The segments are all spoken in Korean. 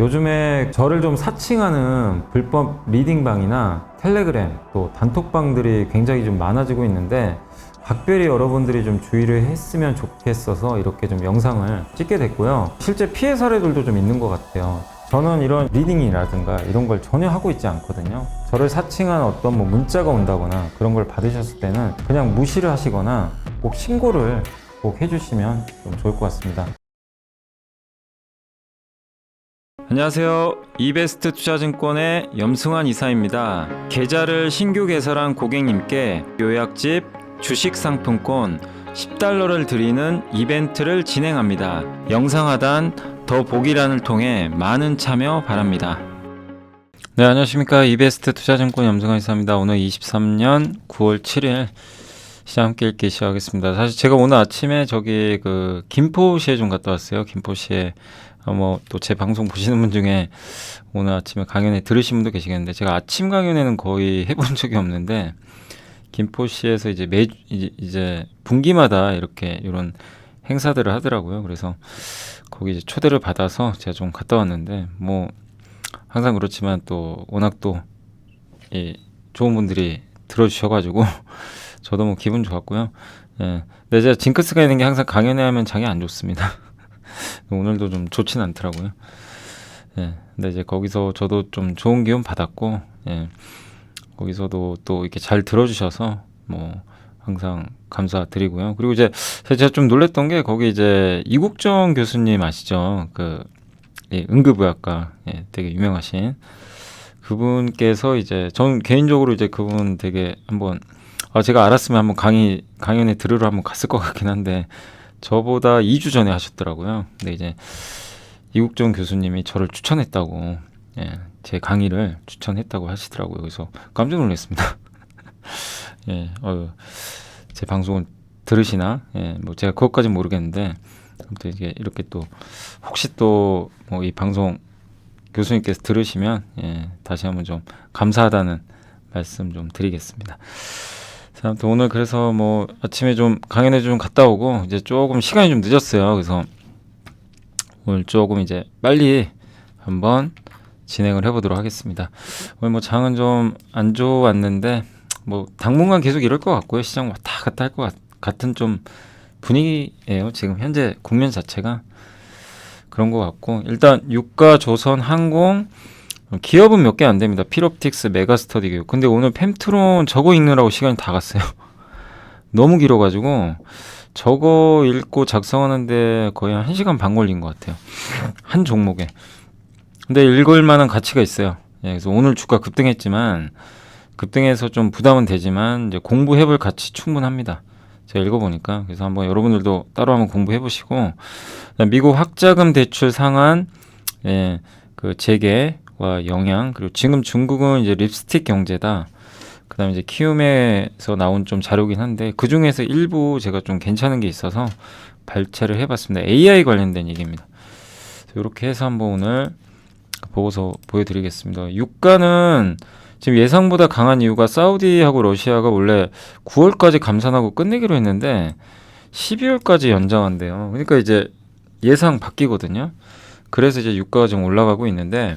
요즘에 저를 좀 사칭하는 불법 리딩방이나 텔레그램 또 단톡방들이 굉장히 좀 많아지고 있는데 각별히 여러분들이 좀 주의를 했으면 좋겠어서 이렇게 좀 영상을 찍게 됐고요. 실제 피해 사례들도 좀 있는 것 같아요. 저는 이런 리딩이라든가 이런 걸 전혀 하고 있지 않거든요. 저를 사칭한 어떤 문자가 온다거나 그런 걸 받으셨을 때는 그냥 무시를 하시거나 꼭 신고를 꼭 해주시면 좀 좋을 것 같습니다. 안녕하세요. 이베스트 투자증권의 염승환 이사입니다. 계좌를 신규 개설한 고객님께 요약집 주식 상품권 10달러를 드리는 이벤트를 진행합니다. 영상 하단 더 보기란을 통해 많은 참여 바랍니다. 네, 안녕하십니까. 이베스트 투자증권 염승환 이사입니다. 오늘 23년 9월 7일 시장 함께 읽기 시작하겠습니다. 사실 제가 오늘 아침에 저기 김포시에 좀 갔다 왔어요. 김포시에 또 제 방송 보시는 분 중에 오늘 아침에 강연에 들으신 분도 계시겠는데 제가 아침 강연에는 거의 해본 적이 없는데 김포시에서 이제 분기마다 이렇게 이런 행사들을 하더라고요. 그래서 거기 이제 초대를 받아서 제가 좀 갔다 왔는데 항상 그렇지만 또 워낙 또 좋은 분들이 들어주셔가지고 저도 기분 좋았고요. 예. 근데 제가 징크스가 있는 게 항상 강연회 하면 장이 안 좋습니다. 오늘도 좀 좋진 않더라고요. 예. 근데 이제 거기서 저도 좀 좋은 기운 받았고, 예. 거기서도 또 이렇게 잘 들어주셔서 항상 감사드리고요. 그리고 이제 제가 좀 놀랬던 게 거기 이제 이국정 교수님 아시죠? 응급의학과 되게 유명하신 그분께서 이제 전 개인적으로 이제 그분 되게 한번 제가 알았으면 한번 강연에 들으러 한번 갔을 것 같긴 한데 저보다 2주 전에 하셨더라고요. 근데 이제 이국정 교수님이 저를 추천했다고, 제 강의를 추천했다고 하시더라고요. 그래서 깜짝 놀랐습니다. 제 방송을 들으시나? 제가 그것까지는 모르겠는데 아무튼 이렇게 또 혹시 또 이 방송 교수님께서 들으시면 다시 한번 좀 감사하다는 말씀 좀 드리겠습니다. 자, 아무튼 오늘 그래서 아침에 좀 강연에 좀 갔다 오고 이제 조금 시간이 좀 늦었어요. 그래서 오늘 조금 이제 빨리 한번 진행을 해보도록 하겠습니다. 오늘 장은 좀 안 좋았는데 당분간 계속 이럴 것 같고요. 시장 왔다 갔다 할 것 같은 좀 분위기예요. 지금 현재 국면 자체가 그런 것 같고 일단 유가, 조선, 항공 기업은 몇 개 안 됩니다. 필옵틱스, 메가스터디 기업. 근데 오늘 펜트론 저거 읽느라고 시간이 다 갔어요. 너무 길어가지고 저거 읽고 작성하는데 거의 한 1시간 반 걸린 것 같아요. 한 종목에. 근데 읽을 만한 가치가 있어요. 그래서 오늘 주가 급등했지만 급등해서 좀 부담은 되지만 이제 공부해볼 가치 충분합니다. 제가 읽어보니까. 그래서 한번 여러분들도 따로 한번 공부해보시고 미국 학자금 대출 상한 그 재개와 영향, 그리고 지금 중국은 이제 립스틱 경제다. 그 다음에 이제 키움에서 나온 좀 자료긴 한데 그 중에서 일부 제가 좀 괜찮은 게 있어서 발췌를 해봤습니다. AI 관련된 얘기입니다. 이렇게 해서 한번 오늘 보고서 보여드리겠습니다. 유가는 지금 예상보다 강한 이유가 사우디하고 러시아가 원래 9월까지 감산하고 끝내기로 했는데 12월까지 연장한대요. 그러니까 이제 예상 바뀌거든요. 그래서 이제 유가가 좀 올라가고 있는데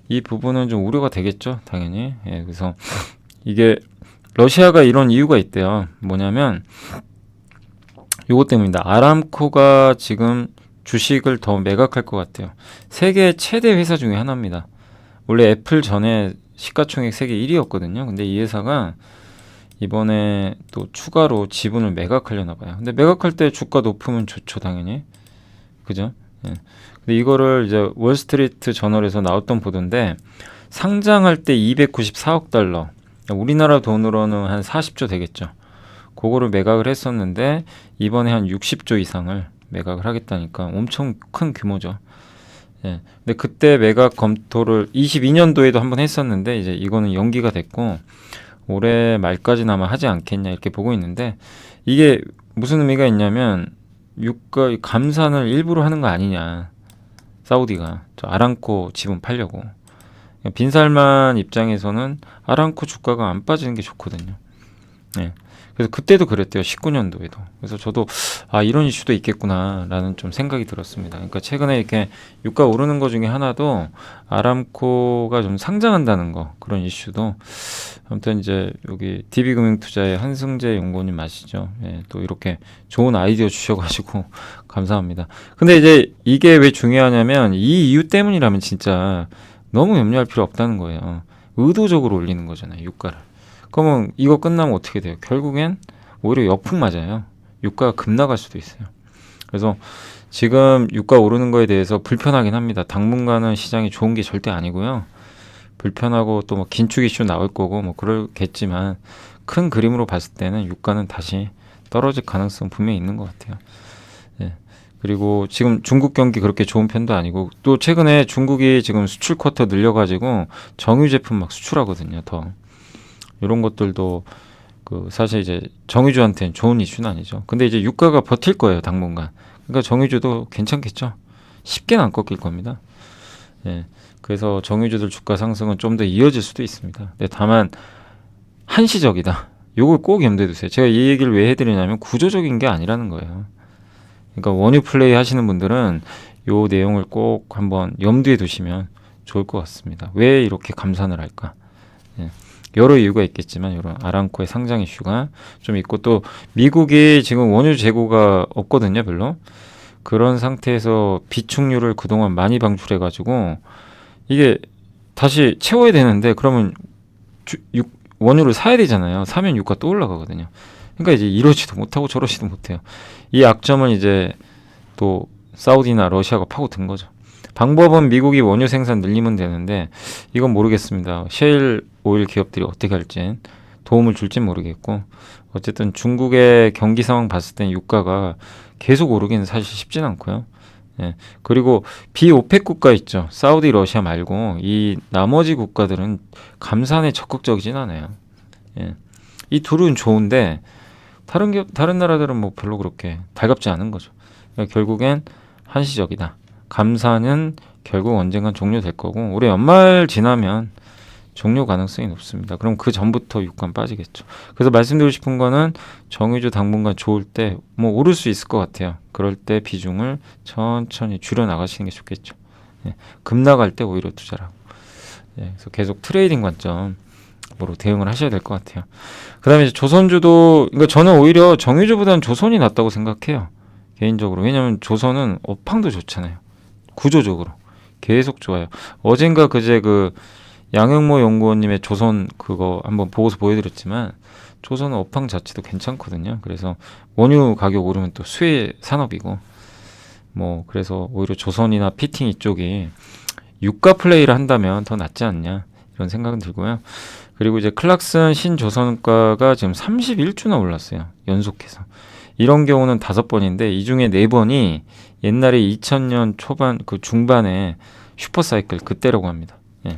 이 부분은 좀 우려가 되겠죠, 당연히. 그래서 이게 러시아가 이런 이유가 있대요. 뭐냐면 요것 때문입니다. 아람코가 지금 주식을 더 매각할 것 같아요. 세계 최대 회사 중에 하나입니다. 원래 애플 전에 시가총액 세계 1위였거든요. 근데 이 회사가 이번에 또 추가로 지분을 매각하려나 봐요. 근데 매각할 때 주가 높으면 좋죠, 당연히. 그죠? 근데 이거를 이제 월스트리트 저널에서 나왔던 보도인데 상장할 때 294억 달러. 우리나라 돈으로는 한 40조 되겠죠. 그거를 매각을 했었는데 이번에 한 60조 이상을 매각을 하겠다니까 엄청 큰 규모죠. 근데 그때 매각 검토를 22년도에도 한번 했었는데 이제 이거는 연기가 됐고 올해 말까지는 아마 하지 않겠냐 이렇게 보고 있는데 이게 무슨 의미가 있냐면 유가 감산을 일부러 하는 거 아니냐. 사우디가 저 아람코 지분 팔려고. 빈살만 입장에서는 아람코 주가가 안 빠지는 게 좋거든요. 예. 그래서 그때도 그랬대요. 19년도에도. 그래서 저도 이런 이슈도 있겠구나라는 좀 생각이 들었습니다. 그러니까 최근에 이렇게 유가 오르는 거 중에 하나도 아람코가 좀 상장한다는 거, 그런 이슈도. 아무튼 이제 여기 DB금융투자의 한승재 연구원님 아시죠? 예, 또 이렇게 좋은 아이디어 주셔가지고 감사합니다. 근데 이제 이게 왜 중요하냐면 이 이유 때문이라면 진짜 너무 염려할 필요 없다는 거예요. 의도적으로 올리는 거잖아요, 유가를. 그러면 이거 끝나면 어떻게 돼요? 결국엔 오히려 역풍 맞아요. 유가가 급 나갈 수도 있어요. 그래서 지금 유가 오르는 거에 대해서 불편하긴 합니다. 당분간은 시장이 좋은 게 절대 아니고요. 불편하고 또 뭐 긴축 이슈 나올 거고 뭐 그러겠지만 큰 그림으로 봤을 때는 유가는 다시 떨어질 가능성 분명히 있는 것 같아요. 예. 그리고 지금 중국 경기 그렇게 좋은 편도 아니고 또 최근에 중국이 지금 수출 쿼터 늘려가지고 정유 제품 막 수출하거든요. 더. 이런 것들도 사실 이제 정유주한테는 좋은 이슈는 아니죠. 근데 이제 유가가 버틸 거예요, 당분간. 그러니까 정유주도 괜찮겠죠. 쉽게는 안 꺾일 겁니다. 예. 그래서 정유주들 주가 상승은 좀 더 이어질 수도 있습니다. 근데 다만 한시적이다. 요걸 꼭 염두에 두세요. 제가 이 얘기를 왜 해드리냐면 구조적인 게 아니라는 거예요. 그러니까 원유 플레이 하시는 분들은 요 내용을 꼭 한번 염두에 두시면 좋을 것 같습니다. 왜 이렇게 감산을 할까? 예. 여러 이유가 있겠지만 이런 아람코의 상장 이슈가 좀 있고 또 미국이 지금 원유 재고가 없거든요, 별로. 그런 상태에서 비축유를 그동안 많이 방출해가지고 이게 다시 채워야 되는데 그러면 원유를 사야 되잖아요. 사면 유가 또 올라가거든요. 그러니까 이제 이러지도 못하고 저러지도 못해요. 이 약점은 이제 또 사우디나 러시아가 파고든 거죠. 방법은 미국이 원유 생산 늘리면 되는데 이건 모르겠습니다. 셰일 오일 기업들이 어떻게 할지 도움을 줄진 모르겠고 어쨌든 중국의 경기 상황 봤을 땐 유가가 계속 오르기는 사실 쉽진 않고요. 예. 그리고 비오펙 국가 있죠. 사우디, 러시아 말고 이 나머지 국가들은 감산에 적극적이진 않아요. 예. 이 둘은 좋은데 다른 나라들은 뭐 별로 그렇게 달갑지 않은 거죠. 그러니까 결국엔 한시적이다. 감사는 결국 언젠간 종료될 거고 올해 연말 지나면 종료 가능성이 높습니다. 그럼 그 전부터 유가는 빠지겠죠. 그래서 말씀드리고 싶은 거는 정유주 당분간 좋을 때 뭐 오를 수 있을 것 같아요. 그럴 때 비중을 천천히 줄여 나가시는 게 좋겠죠. 예, 급 나갈 때 오히려 투자를 하고. 예, 그래서 계속 트레이딩 관점으로 대응을 하셔야 될 것 같아요. 그 다음에 조선주도, 그러니까 저는 오히려 정유주보다는 조선이 낫다고 생각해요. 개인적으로. 왜냐하면 조선은 업황도 좋잖아요. 구조적으로 계속 좋아요. 어젠가 그제 양영모 연구원님의 조선 그거 한번 보고서 보여드렸지만 조선은 업황 자체도 괜찮거든요. 그래서 원유 가격 오르면 또 수혜 산업이고 뭐 그래서 오히려 조선이나 피팅 이쪽이 유가 플레이를 한다면 더 낫지 않냐 이런 생각은 들고요. 그리고 이제 클락슨 신조선가가 지금 31주나 올랐어요. 연속해서. 이런 경우는 5번인데 이 중에 4번이 옛날에 2000년 초반 중반에 슈퍼사이클 그때라고 합니다. 예.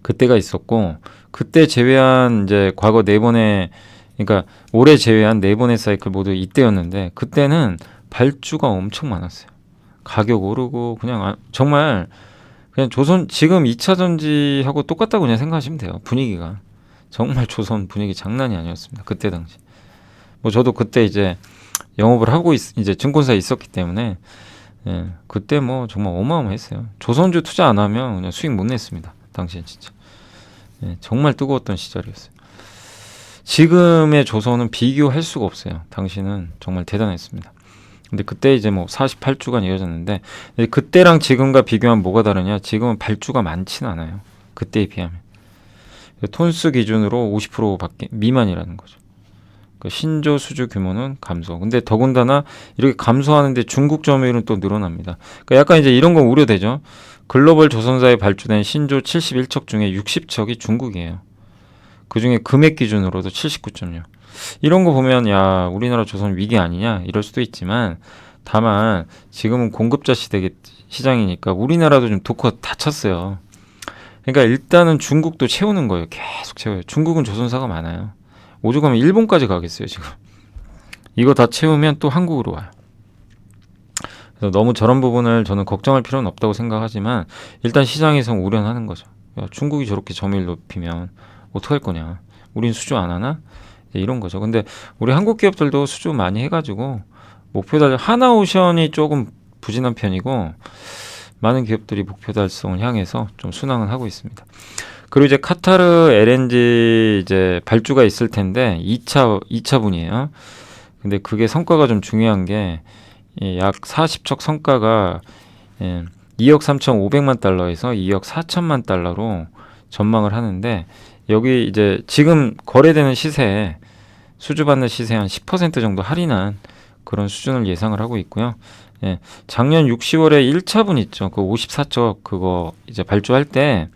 그때가 있었고 그때 제외한 이제 과거 4번의 그러니까 올해 제외한 4번의 사이클 모두 이때였는데 그때는 발주가 엄청 많았어요. 가격 오르고 그냥 정말 그냥 조선 지금 2차 전지하고 똑같다고 그냥 생각하시면 돼요. 분위기가 정말 조선 분위기 장난이 아니었습니다. 그때 당시. 뭐 저도 그때 이제 영업을 하고 이제 증권사에 있었기 때문에 예, 그때 뭐 정말 어마어마했어요. 조선주 투자 안 하면 그냥 수익 못 냈습니다. 당시엔 진짜. 예, 정말 뜨거웠던 시절이었어요. 지금의 조선은 비교할 수가 없어요. 당시는 정말 대단했습니다. 근데 그때 이제 뭐 48주간 이어졌는데 그때랑 지금과 비교하면 뭐가 다르냐? 지금은 발주가 많지는 않아요. 그때에 비하면. 톤수 기준으로 50%밖에 미만이라는 거죠. 신조 수주 규모는 감소. 근데 더군다나 이렇게 감소하는데 중국 점유율은 또 늘어납니다. 그러니까 약간 이제 이런 건 우려되죠. 글로벌 조선사에 발주된 신조 71척 중에 60척이 중국이에요. 그중에 금액 기준으로도 79.6. 이런 거 보면 야 우리나라 조선 위기 아니냐 이럴 수도 있지만 다만 지금은 공급자 시장이니까 우리나라도 좀 도커 다쳤어요. 그러니까 일단은 중국도 채우는 거예요. 계속 채워요. 중국은 조선사가 많아요. 오죽하면 일본까지 가겠어요 지금. 이거 다 채우면 또 한국으로 와요. 그래서 너무 저런 부분을 저는 걱정할 필요는 없다고 생각하지만 일단 시장에서 우려하는 거죠. 야, 중국이 저렇게 점유율 높이면 어떡할 거냐. 우린 수주 안 하나? 이런 거죠. 근데 우리 한국 기업들도 수주 많이 해가지고 목표 달성, 하나오션이 조금 부진한 편이고 많은 기업들이 목표 달성을 향해서 좀 순항을 하고 있습니다. 그리고 이제 카타르 LNG 이제 발주가 있을 텐데 2차분이에요. 근데 그게 성과가 좀 중요한 게 약 40척 성과가 2억 3,500만 달러에서 2억 4천만 달러로 전망을 하는데 여기 이제 지금 거래되는 시세에 수주받는 시세 한 10% 정도 할인한 그런 수준을 예상을 하고 있고요. 작년 6, 10월에 1차분 있죠. 그 54척 그거 이제 발주할 때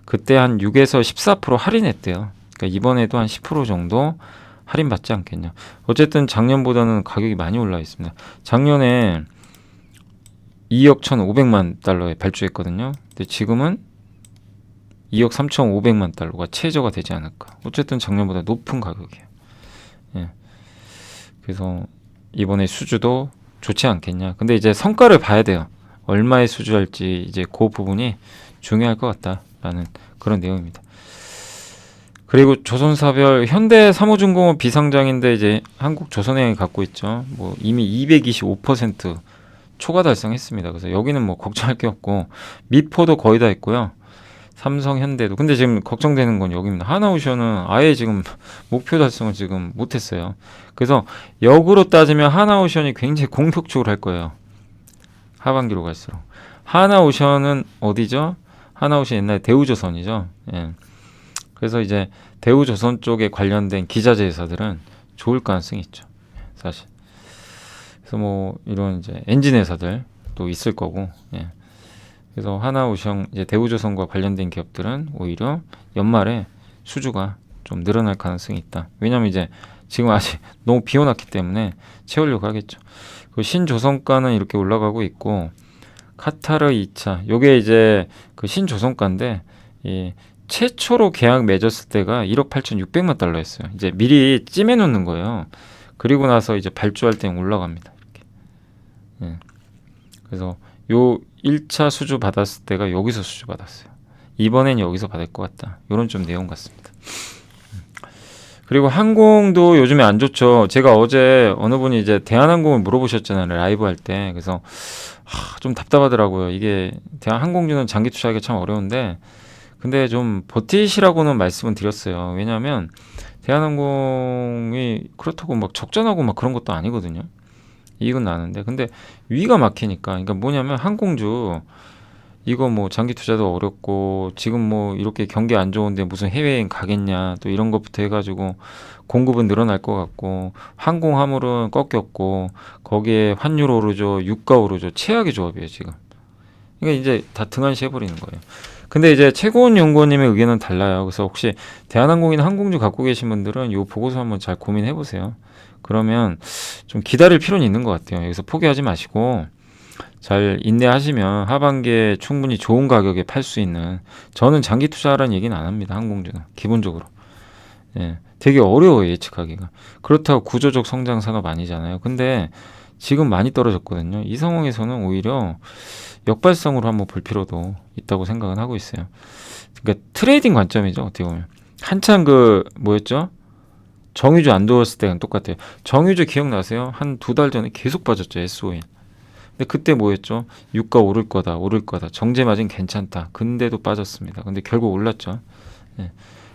그때 한 6에서 14% 할인했대요. 그러니까 이번에도 한 10% 정도 할인받지 않겠냐. 어쨌든 작년보다는 가격이 많이 올라 있습니다. 작년에 2억 1,500만 달러에 발주했거든요. 근데 지금은 2억 3,500만 달러가 최저가 되지 않을까. 어쨌든 작년보다 높은 가격이에요. 그래서 이번에 수주도 좋지 않겠냐. 근데 이제 성과를 봐야 돼요. 얼마에 수주할지 이제 그 부분이 중요할 것 같다라는 그런 내용입니다. 그리고 조선사별 현대 사무중공업 비상장인데 이제 한국조선해양이 갖고 있죠. 뭐 이미 225% 초과 달성했습니다. 그래서 여기는 뭐 걱정할 게 없고 미포도 거의 다 있고요. 삼성, 현대도. 근데 지금 걱정되는 건 여기입니다. 하나오션은 아예 지금 목표 달성을 지금 못했어요. 그래서 역으로 따지면 하나오션이 굉장히 공격적으로 할 거예요. 하반기로 갈수록. 하나오션은 어디죠? 하나오션 옛날에 대우조선이죠. 그래서 이제 대우조선 쪽에 관련된 기자재 회사들은 좋을 가능성이 있죠. 사실. 그래서 뭐 이런 이제 엔진 회사들도 있을 거고. 그래서 하나오션 이제 대우조선과 관련된 기업들은 오히려 연말에 수주가 좀 늘어날 가능성이 있다. 왜냐하면 이제 지금 아직 너무 비워놨기 때문에 채우려고 하겠죠. 그 신조선가는 이렇게 올라가고 있고 카타르 2차 요게 이제 그 신조선가인데 최초로 계약 맺었을 때가 1억 8,600만 달러였어요. 이제 미리 찜해 놓는 거예요. 그리고 나서 이제 발주할 때는 올라갑니다. 이렇게. 그래서 요 1차 수주 받았을 때가 여기서 수주 받았어요. 이번엔 여기서 받을 것 같다. 이런 좀 내용 같습니다. 그리고 항공도 요즘에 안 좋죠. 제가 어제 어느 분이 이제 대한항공을 물어보셨잖아요. 라이브 할 때. 그래서 좀 답답하더라고요. 이게 대한항공주는 장기 투자하기가 참 어려운데 근데 좀 버티시라고는 말씀을 드렸어요. 왜냐하면 대한항공이 그렇다고 막 적자나고 막 그런 것도 아니거든요. 이익은 나는데 근데 위가 막히니까 그러니까 뭐냐면 항공주 이거 뭐 장기 투자도 어렵고 지금 뭐 이렇게 경기 안 좋은데 무슨 해외여행 가겠냐 또 이런 것부터 해가지고 공급은 늘어날 것 같고 항공 화물은 꺾였고 거기에 환율 오르죠 유가 오르죠 최악의 조합이에요 지금. 그러니까 이제 다 등한시 해버리는 거예요. 근데 이제 최고원 연구원님의 의견은 달라요. 그래서 혹시 대한항공이나 항공주 갖고 계신 분들은 이 보고서 한번 잘 고민해 보세요. 그러면 좀 기다릴 필요는 있는 것 같아요. 여기서 포기하지 마시고 잘 인내하시면 하반기에 충분히 좋은 가격에 팔 수 있는 저는 장기 투자하라는 얘기는 안 합니다. 항공주는 기본적으로 되게 어려워요 예측하기가. 그렇다고 구조적 성장사가 아니잖아요. 근데 지금 많이 떨어졌거든요. 이 상황에서는 오히려 역발상으로 한번 볼 필요도 있다고 생각은 하고 있어요. 그러니까 트레이딩 관점이죠. 어떻게 보면 한참 그 뭐였죠? 정유주 안 좋았을 때랑 똑같아요. 정유주 기억나세요? 한 2달 전에 계속 빠졌죠. SOE. 근데 그때 뭐였죠? 유가 오를 거다. 정제 마진 괜찮다. 근데도 빠졌습니다. 근데 결국 올랐죠.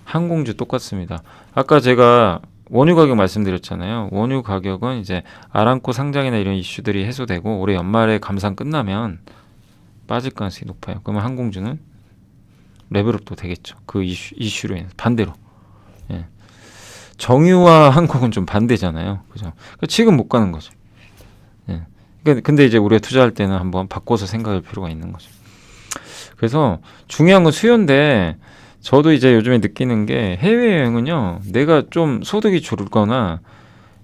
항공주 똑같습니다. 아까 제가 원유 가격 말씀드렸잖아요. 원유 가격은 이제 아람코 상장이나 이런 이슈들이 해소되고 올해 연말에 감산 끝나면 빠질 가능성이 높아요. 그러면 항공주는 레벨업도 되겠죠. 그 이슈로 인해서 반대로. 정유와 항공은 좀 반대잖아요. 그죠? 그러니까 지금 못 가는 거죠. 근데 이제 우리가 투자할 때는 한번 바꿔서 생각할 필요가 있는 거죠. 그래서 중요한 건 수요인데 저도 이제 요즘에 느끼는 게 해외여행은요. 내가 좀 소득이 줄거나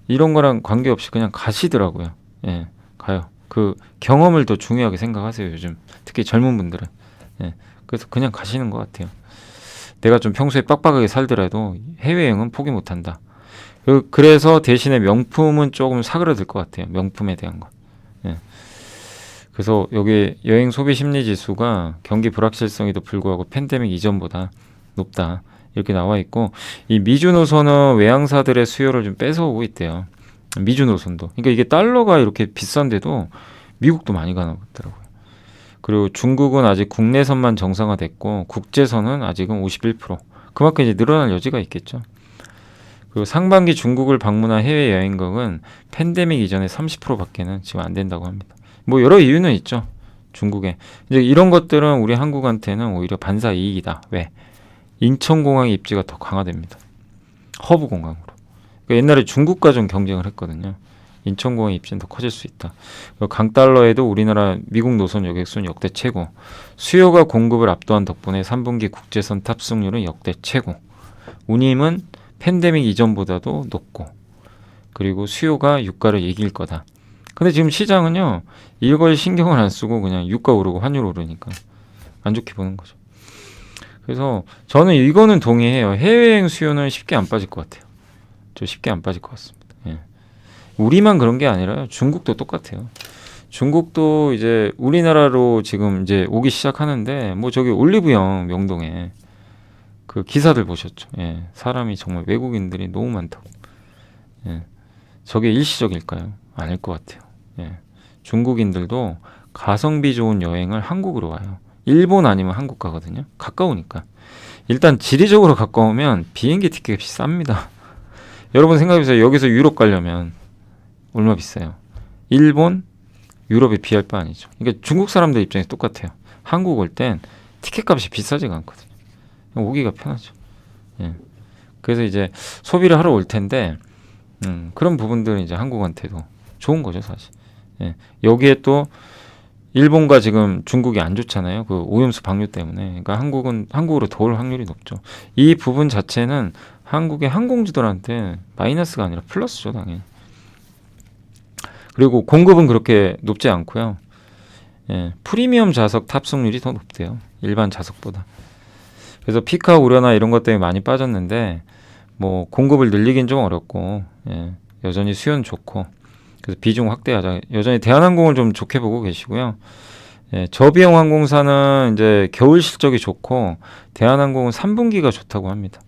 이런 거랑 관계없이 그냥 가시더라고요. 가요. 그 경험을 더 중요하게 생각하세요. 요즘 특히 젊은 분들은. 그래서 그냥 가시는 것 같아요. 내가 좀 평소에 빡빡하게 살더라도 해외여행은 포기 못한다. 그래서 대신에 명품은 조금 사그라들 것 같아요. 명품에 대한 거. 그래서 여기 여행 소비 심리 지수가 경기 불확실성에도 불구하고 팬데믹 이전보다 높다. 이렇게 나와 있고, 이 미주 노선은 외항사들의 수요를 좀 뺏어오고 있대요. 미주 노선도. 그러니까 이게 달러가 이렇게 비싼데도 미국도 많이 가나 보더라고요. 그리고 중국은 아직 국내선만 정상화됐고 국제선은 아직은 51%. 그만큼 이제 늘어날 여지가 있겠죠. 그리고 상반기 중국을 방문한 해외 여행객은 팬데믹 이전에 30%밖에는 지금 안 된다고 합니다. 뭐 여러 이유는 있죠. 중국에 이제 이런 것들은 우리 한국한테는 오히려 반사 이익이다. 왜? 인천공항의 입지가 더 강화됩니다. 허브 공항으로. 그러니까 옛날에 중국과 좀 경쟁을 했거든요. 인천공항의 입지는 더 커질 수 있다. 강달러에도 우리나라 미국 노선 여객수는 역대 최고. 수요가 공급을 압도한 덕분에 3분기 국제선 탑승률은 역대 최고. 운임은 팬데믹 이전보다도 높고, 그리고 수요가 유가를 이길 거다. 근데 지금 시장은요, 이걸 신경을 안 쓰고 그냥 유가 오르고 환율 오르니까 안 좋게 보는 거죠. 그래서 저는 이거는 동의해요. 해외여행 수요는 쉽게 안 빠질 것 같아요. 저 쉽게 안 빠질 것 같습니다. 예. 우리만 그런 게 아니라 중국도 똑같아요. 중국도 이제 우리나라로 지금 이제 오기 시작하는데, 뭐 저기 올리브영 명동에 그 기사들 보셨죠? 예. 사람이 정말 외국인들이 너무 많다고. 예. 저게 일시적일까요? 아닐 것 같아요. 예. 중국인들도 가성비 좋은 여행을 한국으로 와요. 일본 아니면 한국 가거든요. 가까우니까. 일단 지리적으로 가까우면 비행기 티켓 값이 쌉니다. 여러분 생각해보세요. 여기서 유럽 가려면 얼마 비싸요? 일본, 유럽에 비할 바 아니죠. 그러니까 중국 사람들 입장에서 똑같아요. 한국 올 땐 티켓 값이 비싸지가 않거든요. 오기가 편하죠. 예. 그래서 이제 소비를 하러 올 텐데, 그런 부분들은 이제 한국한테도 좋은 거죠, 사실. 예. 여기에 또 일본과 지금 중국이 안 좋잖아요. 그 오염수 방류 때문에. 그러니까 한국으로 더 올 확률이 높죠. 이 부분 자체는 한국의 항공주들한테 마이너스가 아니라 플러스죠, 당연히. 그리고 공급은 그렇게 높지 않고요. 예. 프리미엄 좌석 탑승률이 더 높대요. 일반 좌석보다. 그래서 피카 우려나 이런 것 때문에 많이 빠졌는데, 뭐 공급을 늘리긴 좀 어렵고, 예. 여전히 수요는 좋고, 그래서 비중 확대하자. 여전히 대한항공을 좀 좋게 보고 계시고요. 예, 저비용 항공사는 이제 겨울 실적이 좋고, 대한항공은 3분기가 좋다고 합니다.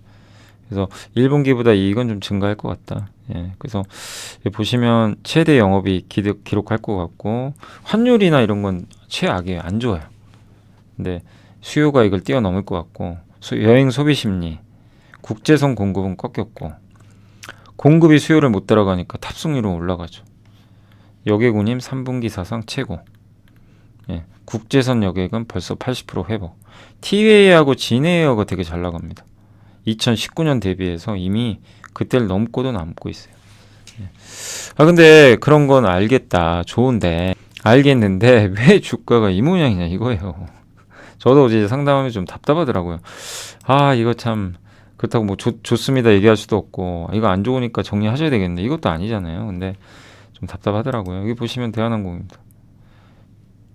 그래서 1분기보다 이익은 좀 증가할 것 같다. 예, 그래서 보시면 최대 영업이익 기록할 것 같고, 환율이나 이런 건 최악이에요. 안 좋아요. 근데 수요가 이걸 뛰어넘을 것 같고, 여행 소비 심리, 국제선 공급은 꺾였고, 공급이 수요를 못 따라가니까 탑승률은 올라가죠. 여객운임 3분기 사상 최고. 예, 국제선 여객은 벌써 80% 회복. 티웨이하고 진에어가 되게 잘 나갑니다. 2019년 대비해서 이미 그때를 넘고도 남고 있어요. 예. 근데 그런 건 알겠다. 좋은데, 알겠는데 왜 주가가 이 모양이냐 이거예요. 저도 이제 상담하면 좀 답답하더라고요. 이거 참 그렇다고 뭐 좋습니다 얘기할 수도 없고, 이거 안 좋으니까 정리하셔야 되겠네. 이것도 아니잖아요. 근데 좀 답답하더라고요. 여기 보시면 대한항공입니다.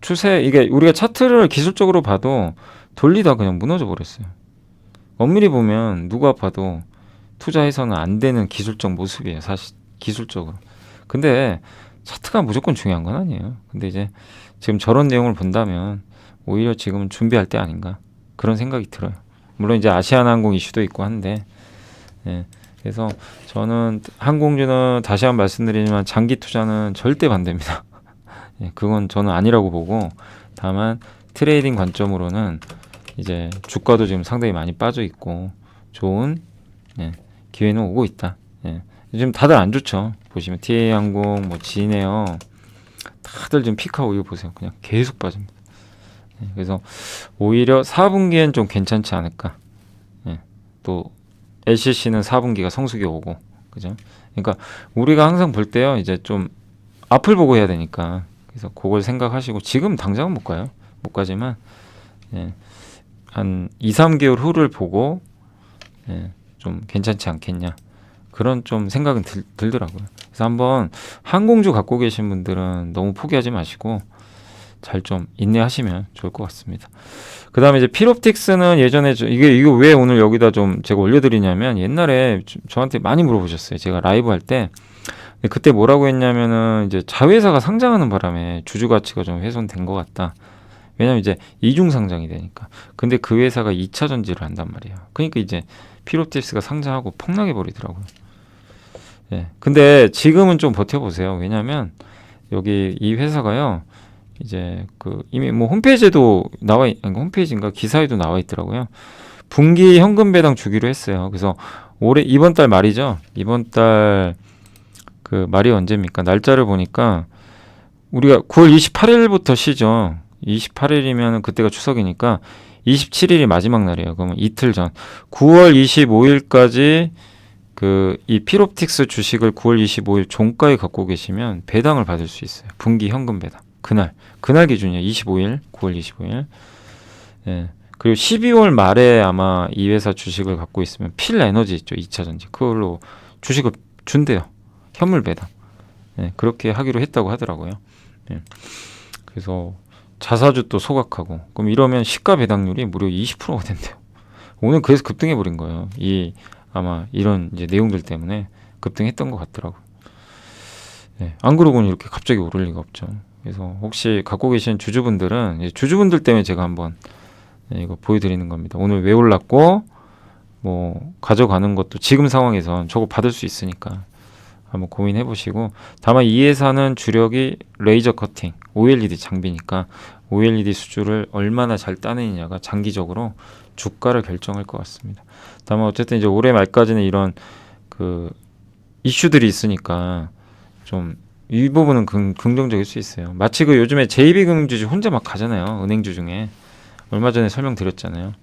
추세, 이게 우리가 차트를 기술적으로 봐도 돌리다 그냥 무너져 버렸어요. 엄밀히 보면 누가 봐도 투자해서는 안 되는 기술적 모습이에요. 사실 기술적으로. 근데 차트가 무조건 중요한 건 아니에요. 근데 이제 지금 저런 내용을 본다면 오히려 지금은 준비할 때 아닌가, 그런 생각이 들어요. 물론 이제 아시아나항공 이슈도 있고 한데, 예. 그래서 저는 항공주는 다시 한번 말씀드리지만 장기 투자는 절대 반대입니다. 예, 그건 저는 아니라고 보고, 다만 트레이딩 관점으로는 이제 주가도 지금 상당히 많이 빠져 있고 좋은, 예, 기회는 오고 있다. 예. 지금 다들 안 좋죠. 보시면 TA항공, 뭐 진에어 다들 지금 피카 이거 보세요. 그냥 계속 빠집니다. 예, 그래서 오히려 4분기엔 좀 괜찮지 않을까. 예, 또 LCC는 4분기가 성수기 오고, 그죠? 그러니까 우리가 항상 볼 때요, 이제 좀 앞을 보고 해야 되니까, 그래서 그걸 생각하시고, 지금 당장은 못 가요. 못 가지만, 예, 한 2, 3개월 후를 보고, 예, 좀 괜찮지 않겠냐, 그런 좀 생각은 들더라고요. 그래서 한번 항공주 갖고 계신 분들은 너무 포기하지 마시고 잘 좀 인내하시면 좋을 것 같습니다. 그 다음에 이제 필옵틱스는 예전에 이거 왜 오늘 여기다 좀 제가 올려드리냐면, 옛날에 저한테 많이 물어보셨어요. 제가 라이브 할 때. 그때 뭐라고 했냐면은, 이제 자회사가 상장하는 바람에 주주 가치가 좀 훼손된 것 같다. 왜냐면 이제 이중 상장이 되니까. 근데 그 회사가 2차 전지를 한단 말이에요. 그러니까 이제 피롭틱스가 상장하고 폭락해 버리더라고요. 예. 근데 지금은 좀 버텨보세요. 왜냐면 여기 이 회사가요. 이제 그 이미 뭐 홈페이지에도 아니 홈페이지인가 기사에도 나와 있더라고요. 분기 현금 배당 주기로 했어요. 그래서 올해 이번 달 말이죠. 이번 달 그 말이 언제입니까? 날짜를 보니까 우리가 9월 28일부터 쉬죠. 28일이면 그때가 추석이니까 27일이 마지막 날이에요. 그러면 이틀 전 9월 25일까지 그 이 피롭틱스 주식을 9월 25일 종가에 갖고 계시면 배당을 받을 수 있어요. 분기 현금 배당. 그날 기준이에요. 25일, 9월 25일. 예. 그리고 12월 말에 아마 이 회사 주식을 갖고 있으면 필 에너지 있죠. 2차 전지. 그걸로 주식을 준대요. 현물 배당. 예. 그렇게 하기로 했다고 하더라고요. 예. 그래서 자사주 또 소각하고 그럼 이러면 시가 배당률이 무려 20%가 된대요. 오늘 그래서 급등해 버린 거예요. 아마 이런 이제 내용들 때문에 급등했던 것 같더라고요. 예. 안 그러고는 이렇게 갑자기 오를 리가 없죠. 그래서 혹시 갖고 계신 주주분들은 주주분들 때문에 제가 한번 이거 보여드리는 겁니다. 오늘 왜 올랐고 뭐 가져가는 것도 지금 상황에선 저거 받을 수 있으니까 한번 고민해 보시고 다만 이 회사는 주력이 레이저 커팅 OLED 장비니까 OLED 수주를 얼마나 잘 따내느냐가 장기적으로 주가를 결정할 것 같습니다. 다만 어쨌든 이제 올해 말까지는 이런 그 이슈들이 있으니까 좀 이 부분은 긍정적일 수 있어요. 마치 그 요즘에 JB금융주주 혼자 막 가잖아요. 은행주 중에 얼마 전에 설명드렸잖아요.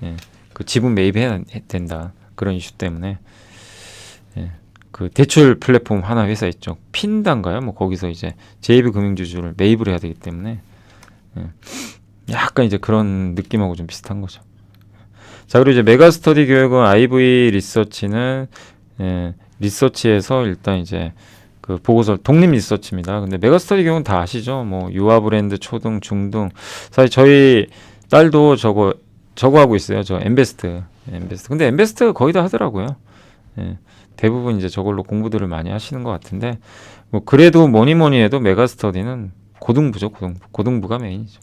예, 그 지분 매입해야 된다 그런 이슈 때문에 예, 그 대출 플랫폼 하나 회사 있죠. 핀단가요? 뭐 거기서 이제 JB금융주주를 매입을 해야 되기 때문에 예, 약간 이제 그런 느낌하고 좀 비슷한 거죠. 자 그리고 이제 메가스터디 교육은 IV 리서치는 리서치에서 일단 이제 그 보고서 독립 리서치입니다. 근데 메가스터디 교육은 다 아시죠? 뭐 유아 브랜드, 초등, 중등. 사실 저희 딸도 저거 하고 있어요. 저 엠베스트. 근데 엠베스트 거의 다 하더라고요. 예, 대부분 이제 저걸로 공부들을 많이 하시는 것 같은데 뭐 그래도 뭐니 해도 메가스터디는 고등부죠. 고등부가 메인이죠.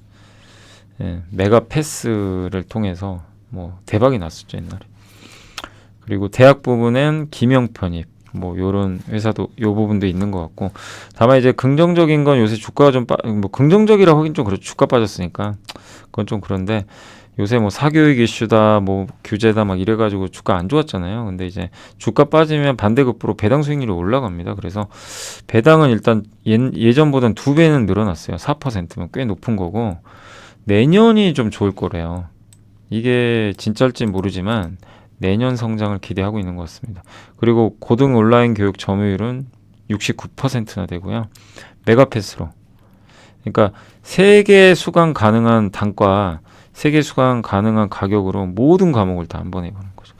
예, 메가패스를 통해서 뭐 대박이 났었죠 옛날에. 그리고 대학 부분은 기명 편입 뭐 요런 회사도 요 부분도 있는 것 같고 다만 이제 긍정적인 건 요새 주가가 좀 뭐 긍정적이라고 하긴 좀 그렇죠. 주가 빠졌으니까 그건 좀 그런데 요새 뭐 사교육 이슈다 뭐 규제다 막 이래가지고 주가 안 좋았잖아요. 근데 이제 주가 빠지면 반대급부로 배당 수익률이 올라갑니다. 그래서 배당은 일단 예전보단 2배는 늘어났어요. 4%면 꽤 높은 거고 내년이 좀 좋을 거래요. 이게 진짜일지 모르지만 내년 성장을 기대하고 있는 것 같습니다. 그리고 고등 온라인 교육 점유율은 69%나 되고요. 메가패스로. 그러니까 세계 수강 가능한 단과 세계 수강 가능한 가격으로 모든 과목을 다 한 번에 보는 거죠.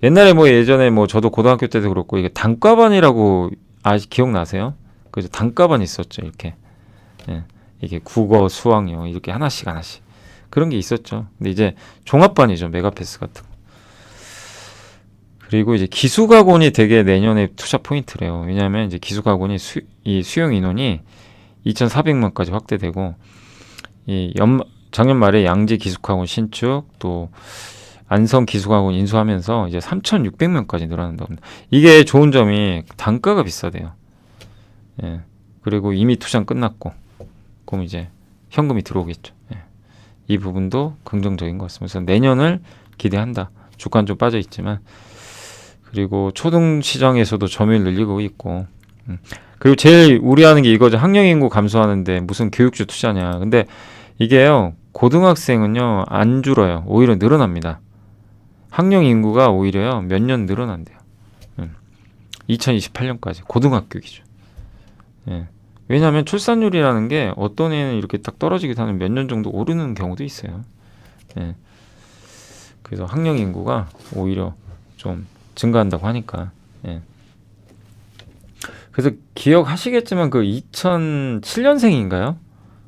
옛날에 뭐 예전에 뭐 저도 고등학교 때도 그렇고 이게 단과반이라고 기억나세요? 그죠? 단과반 있었죠. 이렇게. 예. 이게 국어, 수학, 영어 이렇게 하나씩 그런 게 있었죠. 근데 이제 종합반이죠. 메가패스 같은 거. 그리고 이제 기숙학원이 되게 내년에 투자 포인트래요. 왜냐하면 이제 기숙학원이 이 수용 인원이 2,400만까지 확대되고 작년 말에 양지 기숙학원 신축 또 안성 기숙학원 인수하면서 이제 3,600명까지 늘어난다고 합니다. 이게 좋은 점이 단가가 비싸대요. 예. 그리고 이미 투자는 끝났고 그럼 이제 현금이 들어오겠죠. 예. 이 부분도 긍정적인 것 같습니다. 그래서 내년을 기대한다. 주가는 좀 빠져 있지만 그리고 초등 시장에서도 점유율 늘리고 있고 그리고 제일 우려하는 게 이거죠. 학령 인구 감소하는데 무슨 교육주 투자냐. 근데 이게요. 고등학생은요. 안 줄어요. 오히려 늘어납니다. 학령 인구가 오히려요. 몇 년 늘어난대요. 2028년까지 고등학교 기준. 예. 왜냐하면 출산율이라는 게 어떤 애는 이렇게 딱 떨어지기도 하는 몇 년 정도 오르는 경우도 있어요. 예. 그래서 학령 인구가 오히려 좀 증가한다고 하니까. 예. 그래서 기억하시겠지만 그 2007년생인가요?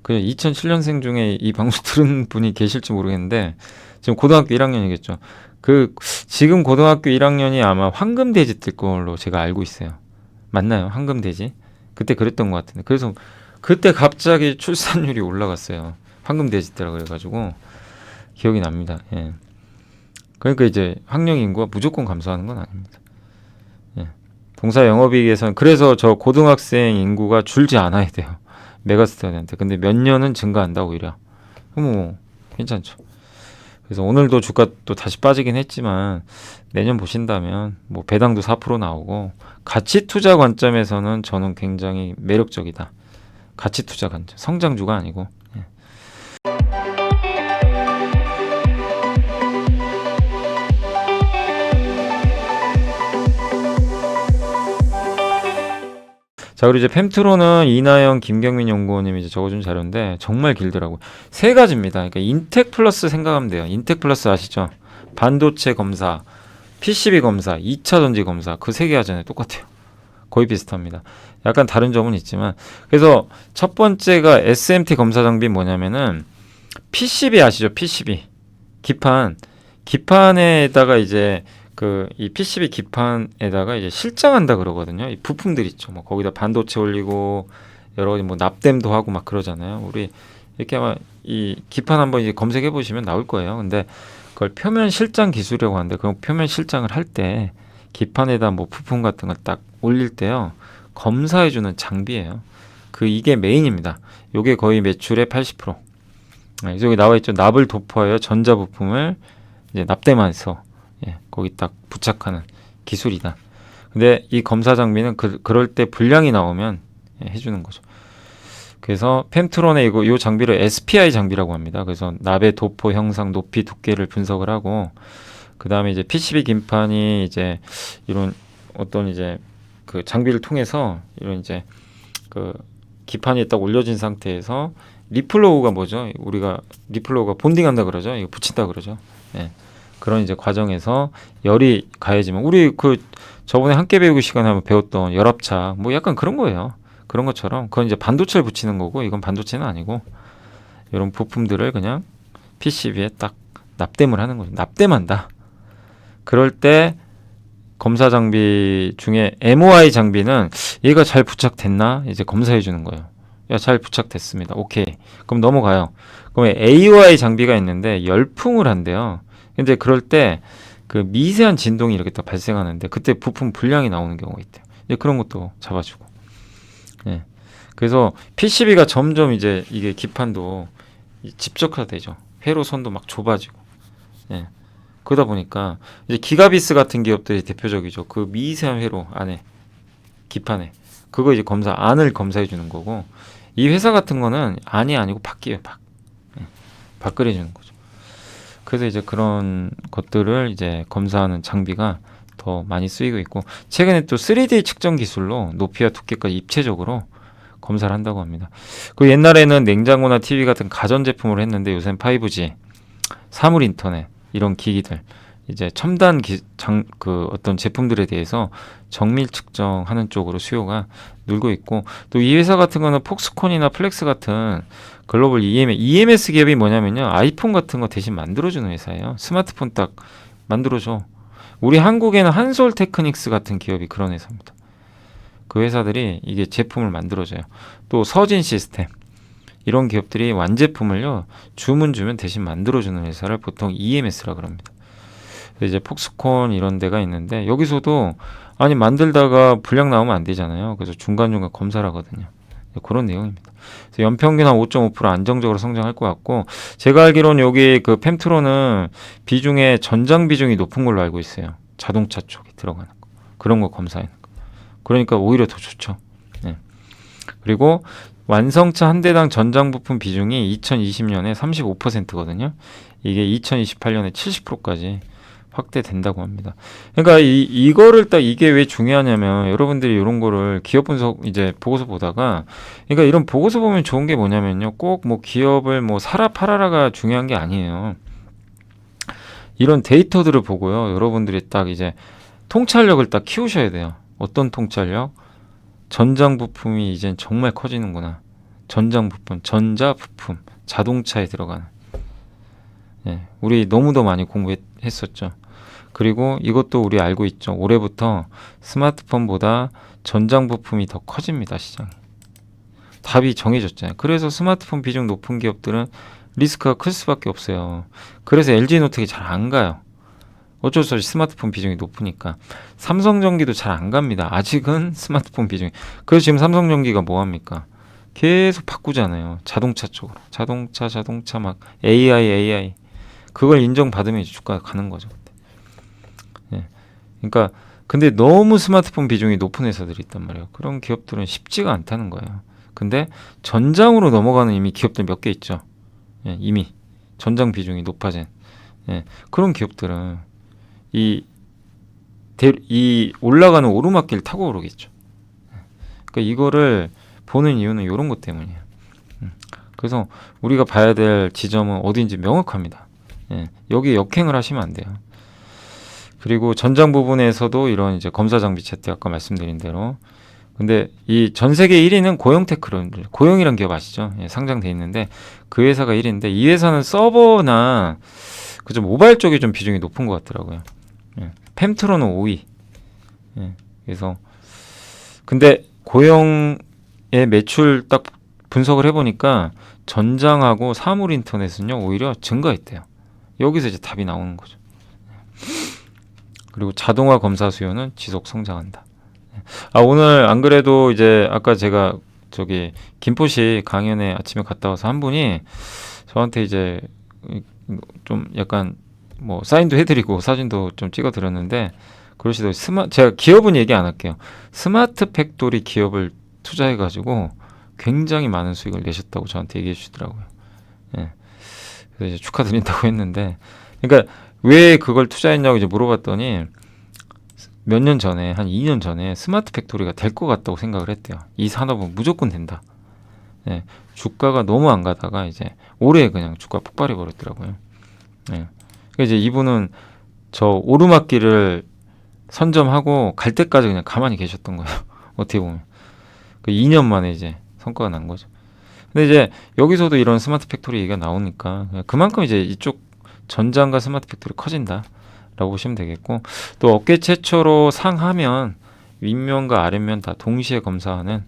그 2007년생 중에 이 방송 들은 분이 계실지 모르겠는데 지금 고등학교 1학년이겠죠. 그 지금 고등학교 1학년이 아마 황금돼지 뜰 걸로 제가 알고 있어요. 맞나요? 황금돼지? 그때 그랬던 것 같은데. 그래서 그때 갑자기 출산율이 올라갔어요. 황금 돼지떼라 그래가지고 기억이 납니다. 예. 그러니까 이제 학령 인구가 무조건 감소하는 건 아닙니다. 예. 동사 영업이익에서는 그래서 저 고등학생 인구가 줄지 않아야 돼요. 메가스터디한테. 근데 몇 년은 증가한다 오히려. 뭐 괜찮죠. 그래서 오늘도 주가 또 다시 빠지긴 했지만 내년 보신다면 뭐 배당도 4% 나오고 가치 투자 관점에서는 저는 굉장히 매력적이다. 가치 투자 관점, 성장주가 아니고. 예. 자, 그리고 이제 펜트로는 이나영, 김경민 연구원님이 이제 적어준 자료인데 정말 길더라고요. 세 가지입니다. 그러니까 인텍 플러스 생각하면 돼요. 인텍 플러스 아시죠? 반도체 검사, PCB 검사, 2차 전지 검사 그 세 개 하잖아요. 똑같아요. 거의 비슷합니다. 약간 다른 점은 있지만 그래서 첫 번째가 SMT 검사 장비 뭐냐면은 PCB 아시죠? PCB 기판에다가 이제 이 PCB 기판에다가 이제 실장한다 그러거든요. 이 부품들 있죠. 뭐 거기다 반도체 올리고 여러 가지 뭐 납땜도 하고 막 그러잖아요. 우리 이렇게 아마 이 기판 한번 이제 검색해 보시면 나올 거예요. 근데 그걸 표면 실장 기술이라고 하는데 그 표면 실장을 할 때 기판에다 뭐 부품 같은 걸 딱 올릴 때요. 검사해 주는 장비예요. 이게 메인입니다. 요게 거의 매출의 80%. 여기 나와 있죠. 납을 도포하여 전자 부품을 이제 납땜해서 거기 딱 부착하는 기술이다. 근데 이 검사 장비는 그럴 때 불량이 나오면 해주는 거죠. 그래서 펜트론의 이 장비를 SPI 장비라고 합니다. 그래서 납의 도포 형상, 높이, 두께를 분석을 하고 그 다음에 이제 PCB 기판이 이제 이런 어떤 이제 그 장비를 통해서 이런 이제 그 기판이 딱 올려진 상태에서 리플로우가 뭐죠? 우리가 리플로우가 본딩한다 그러죠. 이거 붙인다 그러죠. 예. 그런 이제 과정에서 열이 가해지면 우리 저번에 함께 배우기 시간에 한번 배웠던 열압차 뭐 약간 그런 거예요. 그런 것처럼 그건 이제 반도체를 붙이는 거고 이건 반도체는 아니고 이런 부품들을 그냥 PCB에 딱 납땜을 하는 거죠. 납땜한다. 그럴 때 검사 장비 중에 MOI 장비는 얘가 잘 부착됐나 이제 검사해 주는 거예요. 야, 잘 부착됐습니다. 오케이. 그럼 넘어가요. 그럼 AOI 장비가 있는데 열풍을 한대요. 근데 그럴 때 그 미세한 진동이 이렇게 딱 발생하는데 그때 부품 불량이 나오는 경우가 있대요. 이제 그런 것도 잡아주고. 예. 그래서 PCB가 점점 이제 이게 기판도 집적화되죠. 회로선도 막 좁아지고. 예. 그러다 보니까 이제 기가비스 같은 기업들이 대표적이죠. 그 미세한 회로 안에 기판에 그거 이제 안을 검사해 주는 거고 이 회사 같은 거는 안이 아니고 밖이에요. 밖 끓여 주는 거죠. 그래서 이제 그런 것들을 이제 검사하는 장비가 더 많이 쓰이고 있고 최근에 또 3D 측정 기술로 높이와 두께까지 입체적으로 검사를 한다고 합니다. 그 옛날에는 냉장고나 TV 같은 가전 제품으로 했는데 요새는 5G, 사물 인터넷 이런 기기들 이제 첨단 어떤 제품들에 대해서 정밀 측정하는 쪽으로 수요가 늘고 있고 또 이 회사 같은 거는 폭스콘이나 플렉스 같은 글로벌 EMS 기업이 뭐냐면요. 아이폰 같은 거 대신 만들어주는 회사예요. 스마트폰 딱 만들어줘. 우리 한국에는 한솔테크닉스 같은 기업이 그런 회사입니다. 그 회사들이 이게 제품을 만들어줘요. 또 서진 시스템 이런 기업들이 완제품을요. 주문 주면 대신 만들어주는 회사를 보통 EMS라고 합니다. 이제 폭스콘 이런 데가 있는데 여기서도 아니 만들다가 불량 나오면 안 되잖아요. 그래서 중간중간 검사를 하거든요. 그런 내용입니다. 그래서 연평균 한 5.5% 안정적으로 성장할 것 같고 제가 알기로는 여기 그 펜트로는 비중에 전장 비중이 높은 걸로 알고 있어요. 자동차 쪽에 들어가는 거. 그런 거 검사하는 거. 그러니까 오히려 더 좋죠. 네. 그리고 완성차 한 대당 전장 부품 비중이 2020년에 35%거든요. 이게 2028년에 70%까지 확대된다고 합니다. 그러니까 이거를 딱 이게 왜 중요하냐면 여러분들이 이런 거를 기업 분석 이제 보고서 보다가 그러니까 이런 보고서 보면 좋은 게 뭐냐면요. 꼭 뭐 기업을 뭐 사라 팔아라가 중요한 게 아니에요. 이런 데이터들을 보고요. 여러분들이 딱 이제 통찰력을 딱 키우셔야 돼요. 어떤 통찰력? 전장 부품이 이젠 정말 커지는구나. 전장 부품, 전자 부품, 자동차에 들어가는. 예, 우리 너무도 많이 공부했었죠. 그리고 이것도 우리 알고 있죠. 올해부터 스마트폰보다 전장 부품이 더 커집니다. 시장이. 답이 정해졌잖아요. 그래서 스마트폰 비중 높은 기업들은 리스크가 클 수밖에 없어요. 그래서 LG노텍이 잘 안 가요. 어쩔 수 없이 스마트폰 비중이 높으니까. 삼성전기도 잘 안 갑니다. 아직은 스마트폰 비중이. 그래서 지금 삼성전기가 뭐 합니까? 계속 바꾸잖아요. 자동차 쪽으로. 자동차 막 AI. 그걸 인정받으면 이제 주가가 가는 거죠. 예. 그러니까 근데 너무 스마트폰 비중이 높은 회사들이 있단 말이에요. 그런 기업들은 쉽지가 않다는 거예요. 근데 전장으로 넘어가는 이미 기업들 몇 개 있죠. 예, 이미 전장 비중이 높아진 그런 기업들은 이 올라가는 오르막길 타고 오르겠죠. 그러니까 이거를 보는 이유는 이런 것 때문이에요. 그래서 우리가 봐야 될 지점은 어디인지 명확합니다. 여기 역행을 하시면 안 돼요. 그리고 전장 부분에서도 이런 이제 검사 장비 채택 아까 말씀드린 대로. 근데 이 전 세계 1위는 고영테크론, 고영이란 기업 아시죠? 상장돼 있는데 그 회사가 1위인데 이 회사는 서버나 그죠 모바일 쪽이 좀 비중이 높은 것 같더라고요. 펜트로는 5위. 그래서 근데 고영의 매출 딱 분석을 해보니까 전장하고 사물 인터넷은요 오히려 증가했대요. 여기서 이제 답이 나오는 거죠. 그리고 자동화 검사 수요는 지속 성장한다. 오늘 안 그래도 이제 아까 제가 저기 김포시 강연에 아침에 갔다 와서 한 분이 저한테 이제 좀 약간 뭐 사인도 해드리고 사진도 좀 찍어드렸는데 그러시더라고요. 제가 기업은 얘기 안 할게요. 스마트 팩토리 기업을 투자해가지고 굉장히 많은 수익을 내셨다고 저한테 얘기해 주시더라고요. 그래서 이제 축하드린다고 했는데, 그러니까 왜 그걸 투자했냐고 이제 물어봤더니 몇 년 전에 한 2년 전에 스마트 팩토리가 될 것 같다고 생각을 했대요. 이 산업은 무조건 된다. 주가가 너무 안 가다가 이제 올해 그냥 주가 폭발해 버렸더라고요. 그러니까 이제 이분은 저 오르막길을 선점하고 갈 때까지 그냥 가만히 계셨던 거예요. 어떻게 보면 그 2년 만에 이제 성과가 난 거죠. 근데 이제 여기서도 이런 스마트 팩토리 얘기가 나오니까 그만큼 이제 이쪽 전장과 스마트 팩토리 커진다라고 보시면 되겠고, 또 업계 최초로 상하면 윗면과 아랫면 다 동시에 검사하는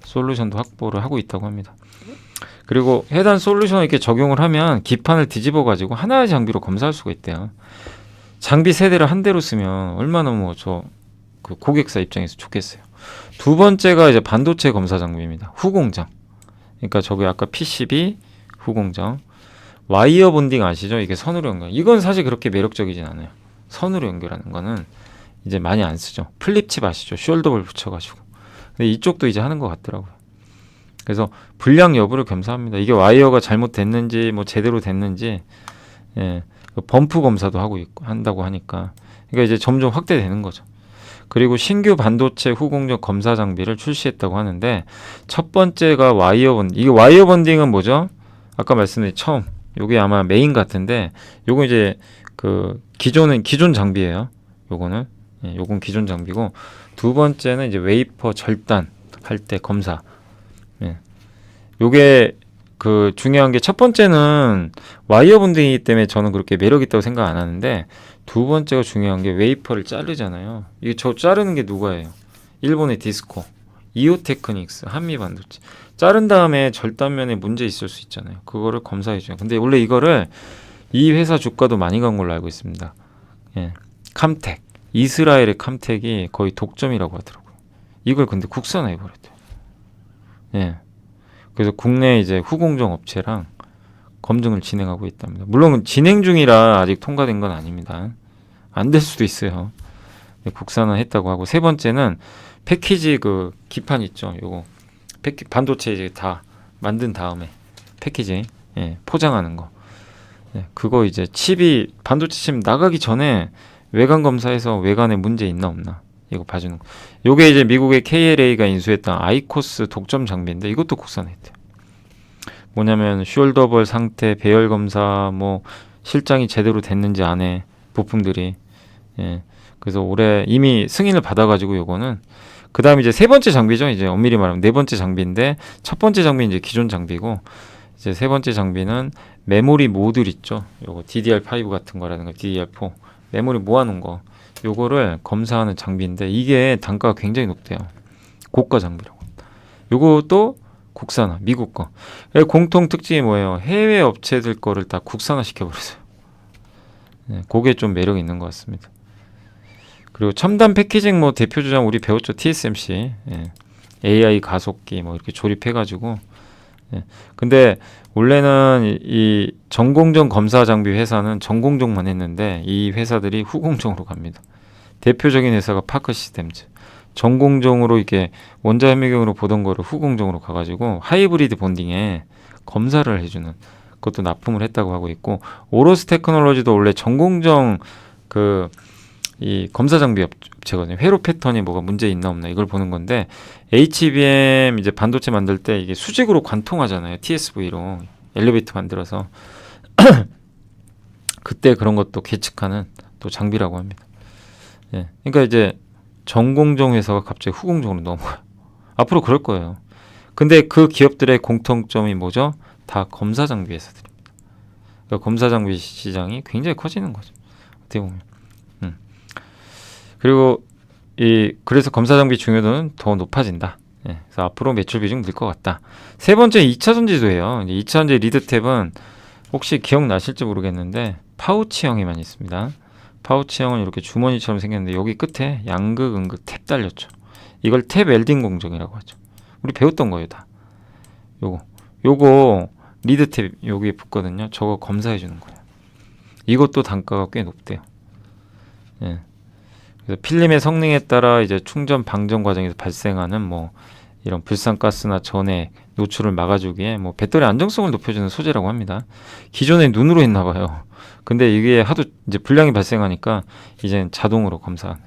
솔루션도 확보를 하고 있다고 합니다. 그리고 해당 솔루션을 이렇게 적용을 하면 기판을 뒤집어 가지고 하나의 장비로 검사할 수가 있대요. 장비 세대를 한 대로 쓰면 얼마나 뭐 그 고객사 입장에서 좋겠어요. 두 번째가 이제 반도체 검사 장비입니다. 후공정. 그러니까 저기 아까 PCB 후공정. 와이어 본딩 아시죠? 이게 선으로 연결. 이건 사실 그렇게 매력적이진 않아요. 선으로 연결하는 거는 이제 많이 안 쓰죠. 플립칩 아시죠? 숄더볼 붙여가지고. 근데 이쪽도 이제 하는 것 같더라고요. 그래서 불량 여부를 검사합니다. 이게 와이어가 잘못됐는지 뭐 제대로 됐는지 범프 검사도 하고 있고 한다고 하니까, 그러니까 이제 점점 확대되는 거죠. 그리고 신규 반도체 후공정 검사 장비를 출시했다고 하는데, 첫 번째가 와이어 본딩. 이게 와이어 본딩은 뭐죠? 아까 말씀드린 처음. 요게 아마 메인 같은데, 요거 이제 그 기존 장비예요. 요건 기존 장비고, 두 번째는 이제 웨이퍼 절단 할 때 검사. 요게 그 중요한 게, 첫 번째는 와이어 본딩이기 때문에 저는 그렇게 매력 있다고 생각 안 하는데, 두 번째가 중요한 게 웨이퍼를 자르잖아요. 이게 저 자르는 게 누가예요? 일본의 디스코, 이오테크닉스, 한미반도체. 자른 다음에 절단면에 문제 있을 수 있잖아요. 그거를 검사해줘요. 근데 원래 이거를 이 회사 주가도 많이 간 걸로 알고 있습니다. 캄텍, 이스라엘의 캄텍이 거의 독점이라고 하더라고요. 이걸 근데 국산화해 버렸대요. 그래서 국내 이제 후공정 업체랑 검증을 진행하고 있답니다. 물론 진행 중이라 아직 통과된 건 아닙니다. 안 될 수도 있어요. 국산화 했다고 하고, 세 번째는 패키지 그 기판 있죠. 요거 반도체 이제 다 만든 다음에 패키지 포장하는 거. 그거 이제 칩이 반도체 칩 나가기 전에 외관 검사해서 외관에 문제 있나 없나 이거 봐주는 거. 요게 이제 미국의 KLA가 인수했던 아이코스 독점 장비인데, 이것도 국산화했대요. 뭐냐면 숄더벌 상태, 배열 검사, 뭐 실장이 제대로 됐는지 안에 부품들이. 그래서 올해 이미 승인을 받아가지고 요거는, 그 다음에 이제 세 번째 장비죠. 이제 엄밀히 말하면 네 번째 장비인데, 첫 번째 장비는 이제 기존 장비고, 이제 세 번째 장비는 메모리 모듈 있죠. 요거 DDR5 같은 거라든가 DDR4 메모리 모아놓은 거, 요거를 검사하는 장비인데, 이게 단가가 굉장히 높대요. 고가 장비라고. 요것도 국산화, 미국 거. 공통 특징이 뭐예요? 해외 업체들 거를 다 국산화 시켜버렸어요. 네, 그게 좀 매력이 있는 것 같습니다. 그리고 첨단 패키징 뭐 대표 주장 우리 배웠죠. TSMC. 예. AI 가속기 뭐 이렇게 조립해가지고. 예. 근데 원래는 이 전공정 검사 장비 회사는 전공정만 했는데 이 회사들이 후공정으로 갑니다. 대표적인 회사가 파크 시스템즈. 전공정으로 이렇게 원자 현미경으로 보던 거를 후공정으로 가가지고 하이브리드 본딩에 검사를 해주는 그것도 납품을 했다고 하고 있고, 오로스 테크놀로지도 원래 전공정 이 검사 장비 업체거든요. 회로 패턴이 뭐가 문제 있나 없나 이걸 보는 건데, HBM 이제 반도체 만들 때 이게 수직으로 관통하잖아요. TSV로 엘리베이터 만들어서 그때 그런 것도 계측하는 또 장비라고 합니다. 예. 그러니까 이제 전공정 회사가 갑자기 후공정으로 넘어가요. 앞으로 그럴 거예요. 근데 그 기업들의 공통점이 뭐죠? 다 검사 장비 회사들입니다. 그러니까 검사 장비 시장이 굉장히 커지는 거죠. 어떻게 보면. 그리고 그래서 검사 장비 중요도는 더 높아진다. 예. 그래서 앞으로 매출 비중 늘 것 같다. 세 번째 2차 전지도예요. 2차 전지 리드탭은 혹시 기억나실지 모르겠는데 파우치형에만 있습니다. 파우치형은 이렇게 주머니처럼 생겼는데 여기 끝에 양극, 음극 탭 달렸죠. 이걸 탭 웰딩 공정이라고 하죠. 우리 배웠던 거예요, 다. 요거 리드 탭 여기에 붙거든요. 저거 검사해 주는 거예요. 이것도 단가가 꽤 높대요. 예. 그래서 필름의 성능에 따라 이제 충전 방전 과정에서 발생하는 뭐 이런 불상가스나 전해 노출을 막아주기에 뭐 배터리 안정성을 높여주는 소재라고 합니다. 기존에 눈으로 했나 봐요. 근데 이게 하도 이제 불량이 발생하니까 이제는 자동으로 검사.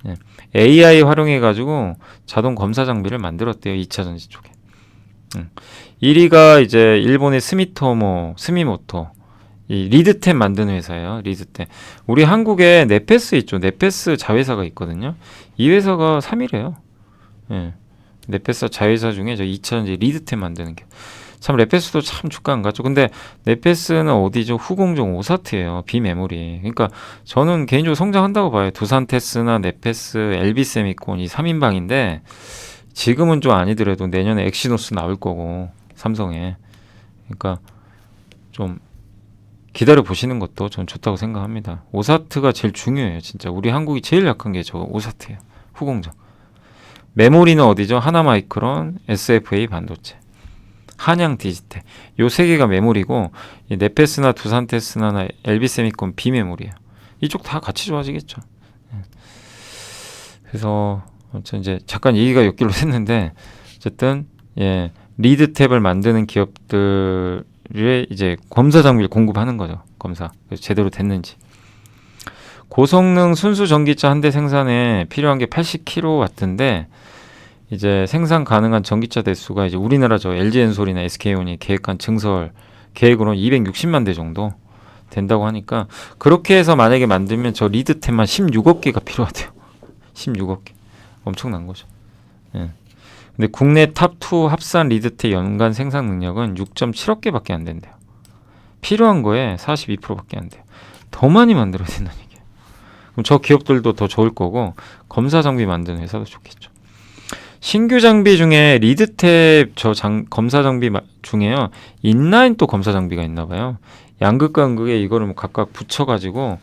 예. AI 활용해가지고 자동 검사 장비를 만들었대요. 2차 전지 쪽에. 1위가 이제 일본의 스미모토. 이 리드템 만드는 회사예요. 리드템. 우리 한국에 네페스 있죠. 네페스 자회사가 있거든요. 이 회사가 3위래요. 예. 네페스 자회사 중에 저 2차 전지 리드템 만드는 게. 참 네페스도 참 주가 안 갔죠. 근데 네페스는 어디죠? 후공정 오사트예요. 비메모리. 그러니까 저는 개인적으로 성장한다고 봐요. 두산테스나 네페스, LB세미콘 이 3인방인데 지금은 좀 아니더라도 내년에 엑시노스 나올 거고 삼성에. 그러니까 좀 기다려 보시는 것도 전 좋다고 생각합니다. 오사트가 제일 중요해요. 진짜 우리 한국이 제일 약한 게 저 오사트예요. 후공정. 메모리는 어디죠? 하나마이크론, SFA 반도체. 한양 디지텍. 요 세 개가 메모리고 네페스나 두산테스나 LB세미콘 비메모리예요. 이쪽 다 같이 좋아지겠죠. 그래서 이제 잠깐 얘기가 옆길로 샜는데 어쨌든 예, 리드탭을 만드는 기업들의 이제 검사 장비를 공급하는 거죠. 검사. 그래서 제대로 됐는지. 고성능 순수 전기차 한 대 생산에 필요한 게 80kW인데 이제 생산 가능한 전기차 대수가 이제 우리나라 저 LG엔솔이나 SK온이 계획한 증설 계획으로는 260만 대 정도 된다고 하니까 그렇게 해서 만약에 만들면 저 리드템만 16억 개가 필요하대요. 16억 개. 엄청난 거죠. 예. 근데 국내 탑2 합산 리드템 연간 생산 능력은 6.7억 개밖에 안 된대요. 필요한 거에 42%밖에 안 돼요. 더 많이 만들어야 된다는 얘기예요. 그럼 저 기업들도 더 좋을 거고 검사 장비 만드는 회사도 좋겠죠. 신규 장비 중에 리드탭 검사 장비 중에요. 인라인 또 검사 장비가 있나 봐요. 양극과 음극에 이거를 뭐 각각 붙여가지고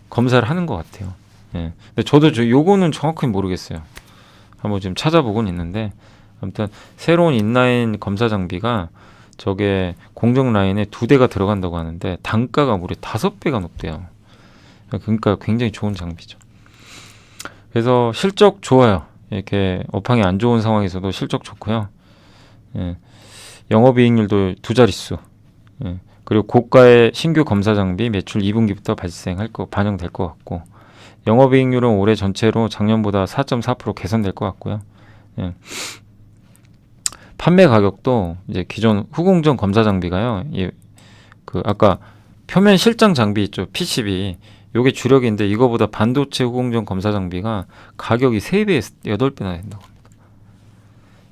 검사를 하는 것 같아요. 예. 근데 저도 요거는 정확히 모르겠어요. 한번 지금 찾아보곤 있는데 아무튼 새로운 인라인 검사 장비가 저게 공정 라인에 2대가 들어간다고 하는데 단가가 무려 5배가 높대요. 그러니까 굉장히 좋은 장비죠. 그래서 실적 좋아요. 이렇게 업황이 안 좋은 상황에서도 실적 좋고요. 예. 영업이익률도 2자릿수. 예. 그리고 고가의 신규 검사 장비 매출 2분기부터 반영될 것 같고 영업이익률은 올해 전체로 작년보다 4.4% 개선될 것 같고요. 예. 판매 가격도 이제 기존 후공정 검사 장비가요. 아까 표면 실장 장비 있죠. PCB. 요게 주력인데 이거보다 반도체 후공정 검사 장비가 가격이 3배에서 8배나 된다고 합니다.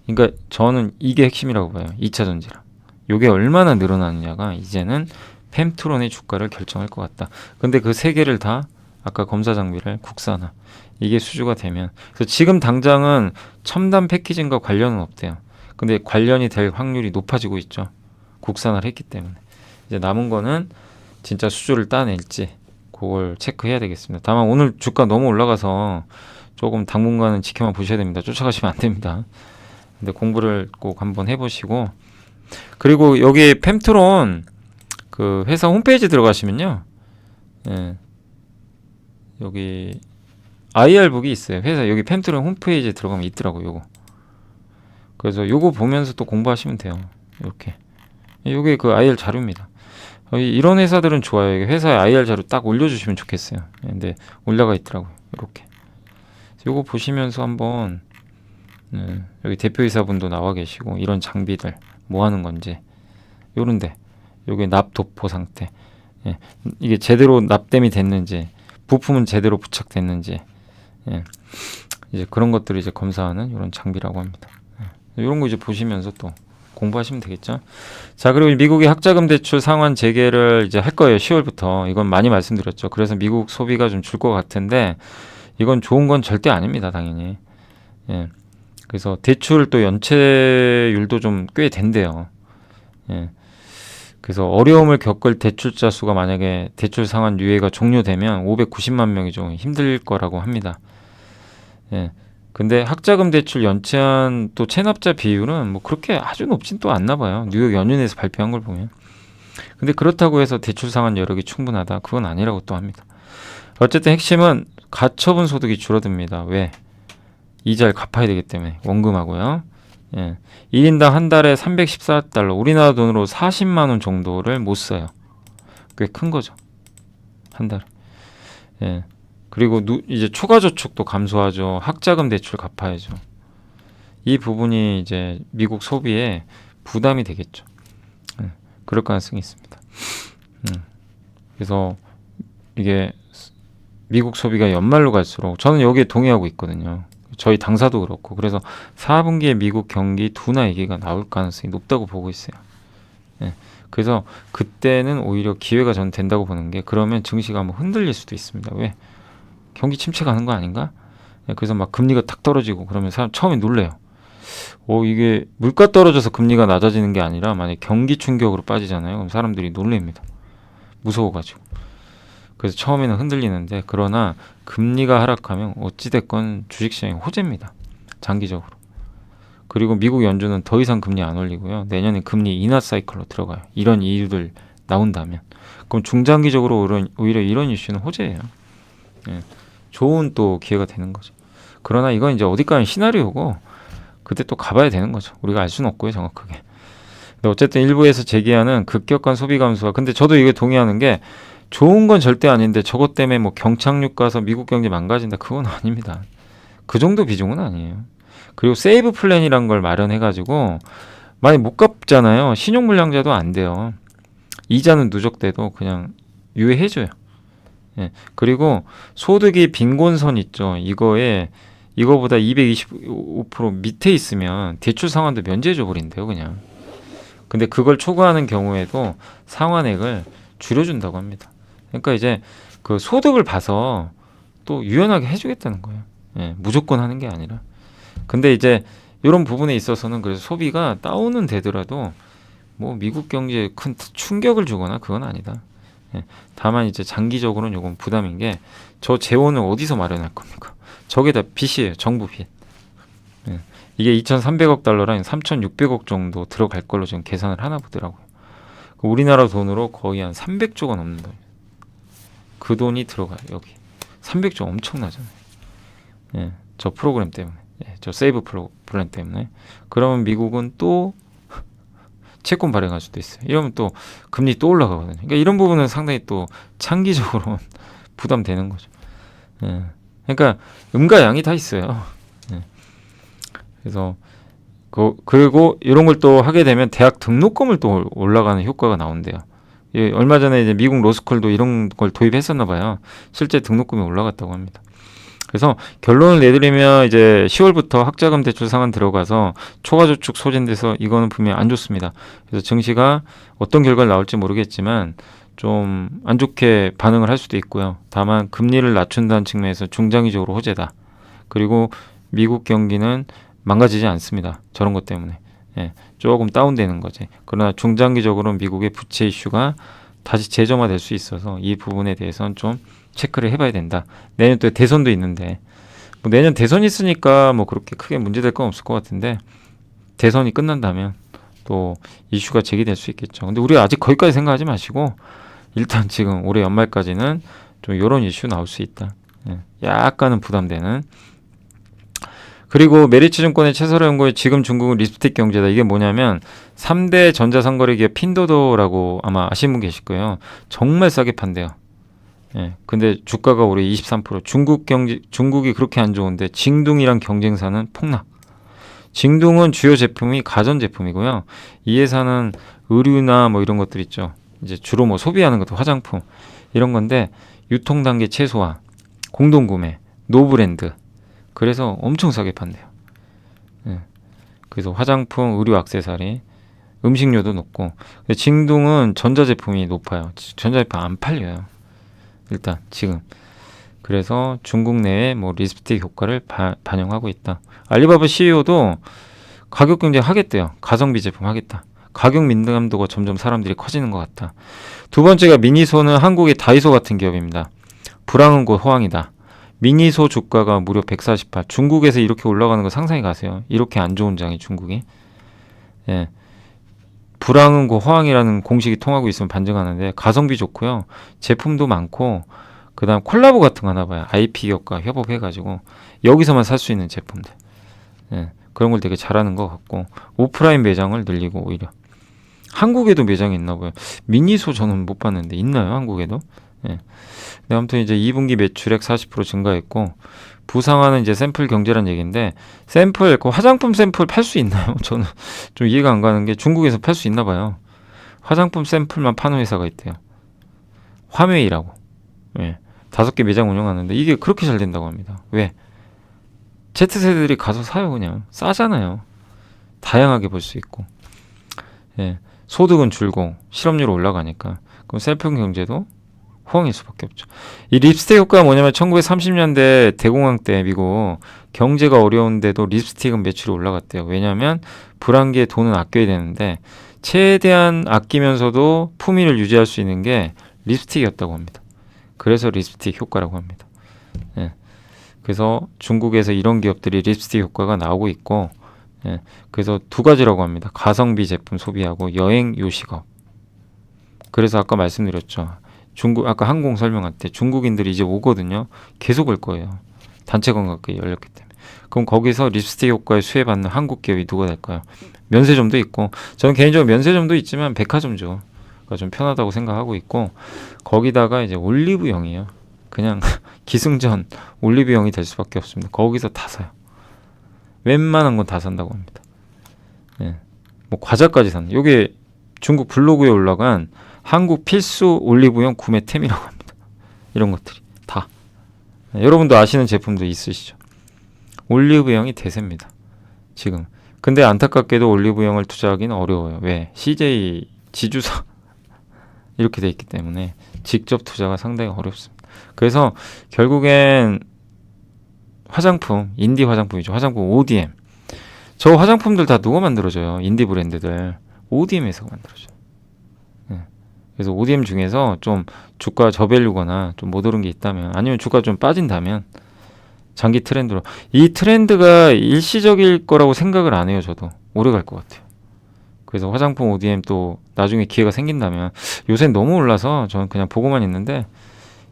그러니까 저는 이게 핵심이라고 봐요. 2차 전지라. 요게 얼마나 늘어나느냐가 이제는 펨트론의 주가를 결정할 것 같다. 근데 그 3개를 다 아까 검사 장비를 국산화. 이게 수주가 되면. 그래서 지금 당장은 첨단 패키징과 관련은 없대요. 근데 관련이 될 확률이 높아지고 있죠. 국산화를 했기 때문에. 이제 남은 거는 진짜 수주를 따낼지 그걸 체크해야 되겠습니다. 다만 오늘 주가 너무 올라가서 조금 당분간은 지켜만 보셔야 됩니다. 쫓아가시면 안 됩니다. 근데 공부를 꼭 한번 해보시고, 그리고 여기 펜트론 그 회사 홈페이지 들어가시면요, 예, 여기 IR북이 있어요. 회사 여기 펜트론 홈페이지에 들어가면 있더라고요. 요거. 그래서 요거 보면서 또 공부하시면 돼요. 이렇게. 요게 그 IR 자료입니다. 이런 회사들은 좋아요. 회사에 IR 자료 딱 올려주시면 좋겠어요. 근데 올라가 있더라고요. 이렇게. 요거 보시면서 한번 여기 대표이사분도 나와 계시고 이런 장비들 뭐 하는 건지 요런데 요게 납 도포 상태, 이게 제대로 납땜이 됐는지 부품은 제대로 부착됐는지 이제 그런 것들을 이제 검사하는 이런 장비라고 합니다. 이런 거 이제 보시면서 또 공부하시면 되겠죠. 자, 그리고 미국의 학자금 대출 상환 재개를 이제 할 거예요. 10월부터. 이건 많이 말씀드렸죠. 그래서 미국 소비가 좀 줄 것 같은데 이건 좋은 건 절대 아닙니다. 당연히. 그래서 대출 또 연체율도 좀 꽤 된대요. 그래서 어려움을 겪을 대출자 수가 만약에 대출 상환 유예가 종료되면 590만 명이 좀 힘들 거라고 합니다. 근데 학자금 대출 연체한 또 체납자 비율은 뭐 그렇게 아주 높진 또 않나 봐요. 뉴욕 연윤에서 발표한 걸 보면. 근데 그렇다고 해서 대출 상환 여력이 충분하다? 그건 아니라고 또 합니다. 어쨌든 핵심은 가처분 소득이 줄어듭니다. 왜? 이자를 갚아야 되기 때문에. 원금하고요. 1인당 한 달에 314달러, 우리나라 돈으로 40만 원 정도를 못 써요. 꽤 큰 거죠. 한 달에. 그리고 이제 초과 저축도 감소하죠. 학자금 대출 갚아야죠. 이 부분이 이제 미국 소비에 부담이 되겠죠. 그럴 가능성이 있습니다. 그래서 이게 미국 소비가 연말로 갈수록 저는 여기에 동의하고 있거든요. 저희 당사도 그렇고. 그래서 4분기에 미국 경기 둔화 얘기가 나올 가능성이 높다고 보고 있어요. 그래서 그때는 오히려 기회가 저는 된다고 보는 게, 그러면 증시가 한번 흔들릴 수도 있습니다. 왜? 경기 침체 가는 거 아닌가? 그래서 막 금리가 탁 떨어지고 그러면 사람 처음에 놀래요. 이게 물가 떨어져서 금리가 낮아지는 게 아니라 만약 경기 충격으로 빠지잖아요. 그럼 사람들이 놀랍니다. 무서워가지고. 그래서 처음에는 흔들리는데, 그러나 금리가 하락하면 어찌됐건 주식시장이 호재입니다. 장기적으로. 그리고 미국 연준은 더 이상 금리 안 올리고요. 내년에 금리 인하 사이클로 들어가요. 이런 이유들 나온다면. 그럼 중장기적으로 오히려 이런 이슈는 호재예요. 좋은 또 기회가 되는 거죠. 그러나 이건 이제 어디까지 시나리오고 그때 또 가봐야 되는 거죠. 우리가 알 수는 없고요, 정확하게. 근데 어쨌든 일부에서 제기하는 급격한 소비 감소가, 근데 저도 이게 동의하는 게, 좋은 건 절대 아닌데 저것 때문에 뭐 경착륙 가서 미국 경제 망가진다, 그건 아닙니다. 그 정도 비중은 아니에요. 그리고 세이브 플랜이란 걸 마련해가지고 많이 못 갚잖아요. 신용불량자도 안 돼요. 이자는 누적돼도 그냥 유예해줘요. 그리고 소득이 빈곤선 있죠. 이거보다 225% 밑에 있으면 대출 상환도 면제해줘 버린대요, 그냥. 근데 그걸 초과하는 경우에도 상환액을 줄여준다고 합니다. 그러니까 이제 그 소득을 봐서 또 유연하게 해주겠다는 거예요. 무조건 하는 게 아니라. 근데 이제 이런 부분에 있어서는 그래서 소비가 다운은 되더라도 뭐 미국 경제에 큰 충격을 주거나 그건 아니다. 다만 이제 장기적으로는 요건 부담인 게, 저 재원을 어디서 마련할 겁니까? 저게 다 빚이에요. 정부 빚. 이게 2,300억 달러랑 3,600억 정도 들어갈 걸로 지금 계산을 하나 보더라고요. 우리나라 돈으로 거의 한 300조가 넘는 돈이에요. 그 돈이 들어가요. 여기 300조 엄청나잖아요. 저 프로그램 때문에, 저 세이브 플랜 때문에. 그러면 미국은 또 채권 발행할 수도 있어요. 이러면 또 금리 또 올라가거든요. 그러니까 이런 부분은 상당히 또 장기적으로 부담되는 거죠. 그러니까 음과 양이 다 있어요. 그래서 그리고 이런 걸 또 하게 되면 대학 등록금을 또 올라가는 효과가 나온대요. 얼마 전에 이제 미국 로스쿨도 이런 걸 도입했었나 봐요. 실제 등록금이 올라갔다고 합니다. 그래서 결론을 내드리면 이제 10월부터 학자금 대출 상환 들어가서 초과저축 소진돼서 이거는 분명히 안 좋습니다. 그래서 증시가 어떤 결과가 나올지 모르겠지만 좀 안 좋게 반응을 할 수도 있고요. 다만 금리를 낮춘다는 측면에서 중장기적으로 호재다. 그리고 미국 경기는 망가지지 않습니다. 저런 것 때문에. 조금 다운되는 거지. 그러나 중장기적으로 미국의 부채 이슈가 다시 재점화될 수 있어서 이 부분에 대해서는 좀 체크를 해봐야 된다. 내년 또 대선도 있는데 뭐 내년 대선이 있으니까 뭐 그렇게 크게 문제될 건 없을 것 같은데 대선이 끝난다면 또 이슈가 제기될 수 있겠죠. 근데 우리가 아직 거기까지 생각하지 마시고 일단 지금 올해 연말까지는 좀 이런 이슈 나올 수 있다. 약간은 부담되는. 그리고 메리츠증권의 최설화 연구에 지금 중국은 립스틱 경제다. 이게 뭐냐면 3대 전자상거래 기업 핀도도라고 아마 아시는 분 계실 거예요. 정말 싸게 판대요. 근데 주가가 올해 23%. 중국이 그렇게 안 좋은데 징둥이랑 경쟁사는 폭락. 징둥은 주요 제품이 가전제품이고요. 이 회사는 의류나 뭐 이런 것들 있죠. 이제 주로 뭐 소비하는 것도 화장품 이런 건데 유통 단계 최소화, 공동구매, 노브랜드. 그래서 엄청 싸게 판대요. 그래서 화장품, 의류 액세서리, 음식료도 높고. 징둥은 전자제품이 높아요. 전자제품 안 팔려요. 일단 지금. 그래서 중국 내에 뭐 립스틱 효과를 반영하고 있다. 알리바바 CEO도 가격 경쟁 하겠대요. 가성비 제품 하겠다. 가격 민감도가 점점 사람들이 커지는 것 같다. 두 번째가 미니소는 한국의 다이소 같은 기업입니다. 불황은 곧 호황이다. 미니소 주가가 무려 148. 중국에서 이렇게 올라가는 거 상상이 가세요. 이렇게 안 좋은 장이 중국이. 불황은 곧 호황이라는 공식이 통하고 있으면 반증하는데 가성비 좋고요. 제품도 많고 그 다음 콜라보 같은 거 하나 봐요. IP 기업과 협업해가지고 여기서만 살 수 있는 제품들. 그런 걸 되게 잘하는 것 같고 오프라인 매장을 늘리고 오히려 한국에도 매장이 있나 봐요. 미니소 저는 못 봤는데 있나요? 한국에도? 네, 아무튼 이제 2분기 매출액 40% 증가했고 부상하는 이제 샘플 경제란 얘기인데 샘플 그 화장품 샘플 팔 수 있나요? 저는 좀 이해가 안 가는 게 중국에서 팔 수 있나 봐요. 화장품 샘플만 파는 회사가 있대요. 화웨이라고. 5개 매장 운영하는데 이게 그렇게 잘 된다고 합니다. 왜? Z세대들이 가서 사요. 그냥 싸잖아요. 다양하게 볼 수 있고 소득은 줄고 실업률 올라가니까 그럼 셀프 경제도 호황일 수밖에 없죠. 이 립스틱 효과가 뭐냐면 1930년대 대공황 때 미국 경제가 어려운데도 립스틱은 매출이 올라갔대요. 왜냐하면 불황기에 돈은 아껴야 되는데 최대한 아끼면서도 품위를 유지할 수 있는 게 립스틱이었다고 합니다. 그래서 립스틱 효과라고 합니다. 그래서 중국에서 이런 기업들이 립스틱 효과가 나오고 있고 그래서 두 가지라고 합니다. 가성비 제품 소비하고 여행 요식업. 그래서 아까 말씀드렸죠. 중국 아까 항공 설명할 때 중국인들이 이제 오거든요. 계속 올 거예요. 단체 관광객이 열렸기 때문에. 그럼 거기서 립스틱 효과에 수혜받는 한국 기업이 누가 될까요? 면세점도 있고 저는 개인적으로 면세점도 있지만 백화점죠. 그러니까 좀 편하다고 생각하고 있고 거기다가 이제 올리브영이에요. 그냥 기승전 올리브영이 될 수밖에 없습니다. 거기서 다 사요. 웬만한 건 다 산다고 합니다. 뭐 과자까지 사는. 이게 중국 블로그에 올라간 한국 필수 올리브영 구매템이라고 합니다. 이런 것들이 다. 여러분도 아시는 제품도 있으시죠. 올리브영이 대세입니다. 지금. 근데 안타깝게도 올리브영을 투자하기는 어려워요. 왜? CJ 지주사 이렇게 돼 있기 때문에 직접 투자가 상당히 어렵습니다. 그래서 결국엔 화장품, 인디 화장품이죠. 화장품 ODM. 저 화장품들 다 누가 만들어줘요? 인디 브랜드들. ODM 회사가 만들어줘요. 그래서 ODM 중에서 좀 주가 저밸류거나 좀 못 오른 게 있다면 아니면 주가 좀 빠진다면 장기 트렌드로 이 트렌드가 일시적일 거라고 생각을 안 해요. 저도 오래 갈 것 같아요. 그래서 화장품 ODM 또 나중에 기회가 생긴다면 요새 너무 올라서 저는 그냥 보고만 있는데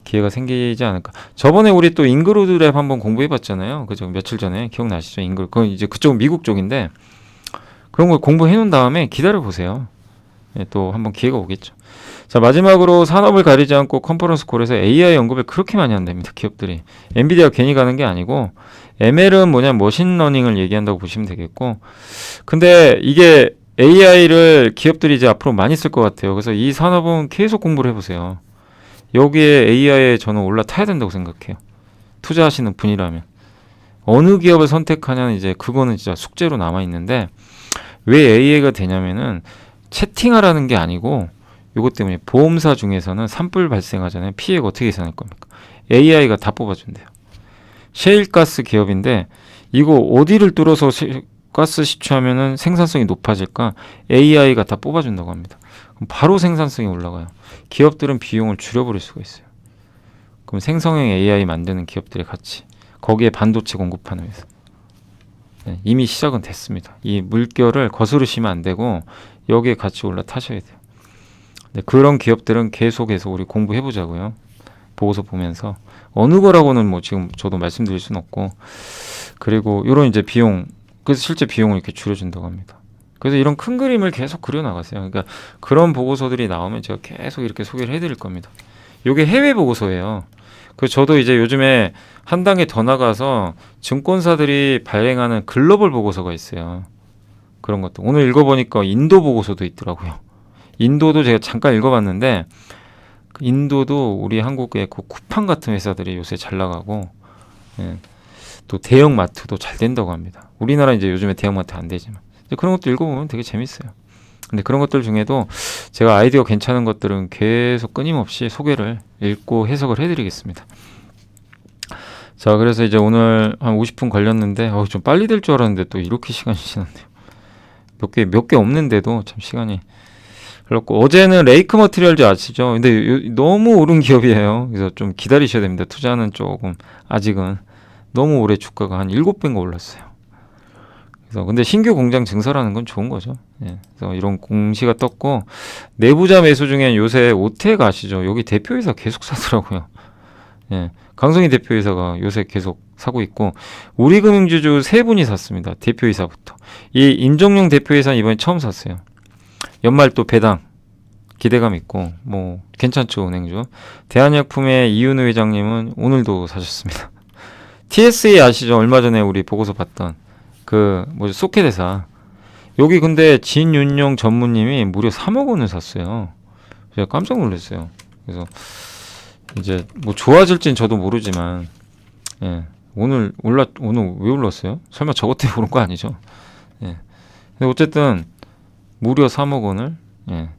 기회가 생기지 않을까. 저번에 우리 또 잉그로드랩 한번 공부해봤잖아요. 그죠? 며칠 전에 기억나시죠? 그건 이제 그쪽은 미국 쪽인데 그런 걸 공부해 놓은 다음에 기다려 보세요. 또 한번 기회가 오겠죠. 자, 마지막으로 산업을 가리지 않고 컨퍼런스 콜에서 AI 언급을 그렇게 많이 한답니다. 기업들이. 엔비디아가 괜히 가는 게 아니고 ML은 뭐냐 머신러닝을 얘기한다고 보시면 되겠고 근데 이게 AI를 기업들이 이제 앞으로 많이 쓸 것 같아요. 그래서 이 산업은 계속 공부를 해보세요. 여기에 AI에 저는 올라타야 된다고 생각해요. 투자하시는 분이라면. 어느 기업을 선택하냐는 이제 그거는 진짜 숙제로 남아있는데 왜 AI가 되냐면은 채팅하라는 게 아니고 이것 때문에 보험사 중에서는 산불 발생하잖아요. 피해가 어떻게 예상할 겁니까? AI가 다 뽑아준대요. 셰일가스 기업인데 이거 어디를 뚫어서 가스 시추하면은 생산성이 높아질까? AI가 다 뽑아준다고 합니다. 그럼 바로 생산성이 올라가요. 기업들은 비용을 줄여버릴 수가 있어요. 그럼 생성형 AI 만드는 기업들의 가치, 거기에 반도체 공급하는 회사. 네, 이미 시작은 됐습니다. 이 물결을 거스르시면 안 되고 여기에 같이 올라타셔야 돼요. 네, 그런 기업들은 계속해서 우리 공부해보자고요. 보고서 보면서 어느 거라고는 뭐 지금 저도 말씀드릴 수는 없고, 그리고 이런 이제 비용, 그래서 실제 비용을 이렇게 줄여준다고 합니다. 그래서 이런 큰 그림을 계속 그려나가세요. 그러니까 그런 보고서들이 나오면 제가 계속 이렇게 소개를 해드릴 겁니다. 이게 해외 보고서예요. 그래서 저도 이제 요즘에 한 단계 더 나가서 증권사들이 발행하는 글로벌 보고서가 있어요. 그런 것도 오늘 읽어보니까 인도 보고서도 있더라고요. 인도도 제가 잠깐 읽어봤는데, 인도도 우리 한국의 그 쿠팡 같은 회사들이 요새 잘 나가고, 예, 또 대형 마트도 잘 된다고 합니다. 우리나라 이제 요즘에 대형 마트 안 되지만 그런 것도 읽어보면 되게 재밌어요. 근데 그런 것들 중에도 제가 아이디어 괜찮은 것들은 계속 끊임없이 소개를 읽고 해석을 해드리겠습니다. 자, 그래서 이제 오늘 한 50분 걸렸는데 좀 빨리 될 줄 알았는데 또 이렇게 시간이 지났네요. 몇 개 없는데도 참 시간이 흘렀고, 어제는 레이크 머티리얼즈 아시죠? 근데 너무 오른 기업이에요. 그래서 좀 기다리셔야 됩니다. 투자는 조금 아직은 너무 오래 주가가 한 7배인가 올랐어요. 그래서 근데 신규 공장 증설하는 건 좋은 거죠. 예. 그래서 이런 공시가 떴고, 내부자 매수 중엔 요새 오텍 아시죠? 여기 대표이사 계속 사더라고요. 예. 강성희 대표이사가 요새 계속 사고 있고, 우리금융주주 3분이 샀습니다. 대표이사부터. 이 임종용 대표이사는 이번에 처음 샀어요. 연말 또 배당 기대감 있고 뭐 괜찮죠, 은행주. 대한약품의 이윤우 회장님은 오늘도 사셨습니다. TSA 아시죠? 얼마 전에 우리 보고서 봤던 그 뭐죠, 소켓회사. 여기 근데 진윤용 전무님이 무려 3억 원을 샀어요. 제가 깜짝 놀랐어요. 그래서 이제 뭐 좋아질진 저도 모르지만, 예, 오늘 왜 올랐어요? 설마 저것 때문에 오른 거 아니죠? 예. 근데 어쨌든 무려 3억 원을, 예,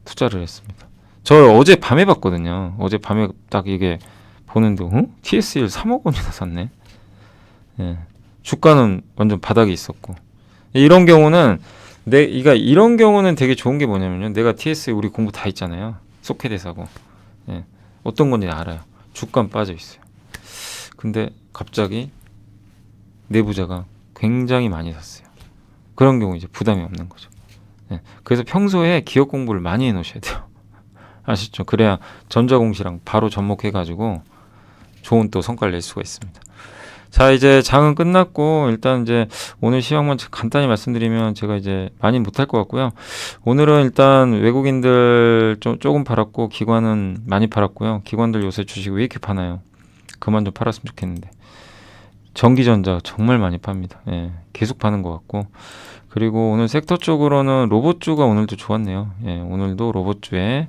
투자를 했습니다. 저 어제 밤에 봤거든요. 어제 밤에 딱 이게 보는데 TSL 3억 원이나 샀네. 예. 주가는 완전 바닥에 있었고. 이런 경우는 이런 경우는 되게 좋은 게 뭐냐면요. 내가 TSL 우리 공부 다 했잖아요. 소켓에서고. 예. 어떤 건지 알아요. 주가는 빠져 있어요. 근데 갑자기 내부자가 굉장히 많이 샀어요. 그런 경우 이제 부담이 없는 거죠. 네. 그래서 평소에 기업 공부를 많이 해놓으셔야 돼요. 아시죠? 그래야 전자공시랑 바로 접목해가지고 좋은 또 성과를 낼 수가 있습니다. 자, 이제 장은 끝났고, 일단 이제 오늘 시황만 간단히 말씀드리면 제가 이제 많이 못할 것 같고요. 오늘은 일단 외국인들 조금 팔았고, 기관은 많이 팔았고요. 기관들 요새 주식 왜 이렇게 파나요? 그만 좀 팔았으면 좋겠는데. 전기전자 정말 많이 팝니다. 예, 계속 파는 것 같고. 그리고 오늘 섹터 쪽으로는 로봇주가 오늘도 좋았네요. 예, 오늘도 로봇주의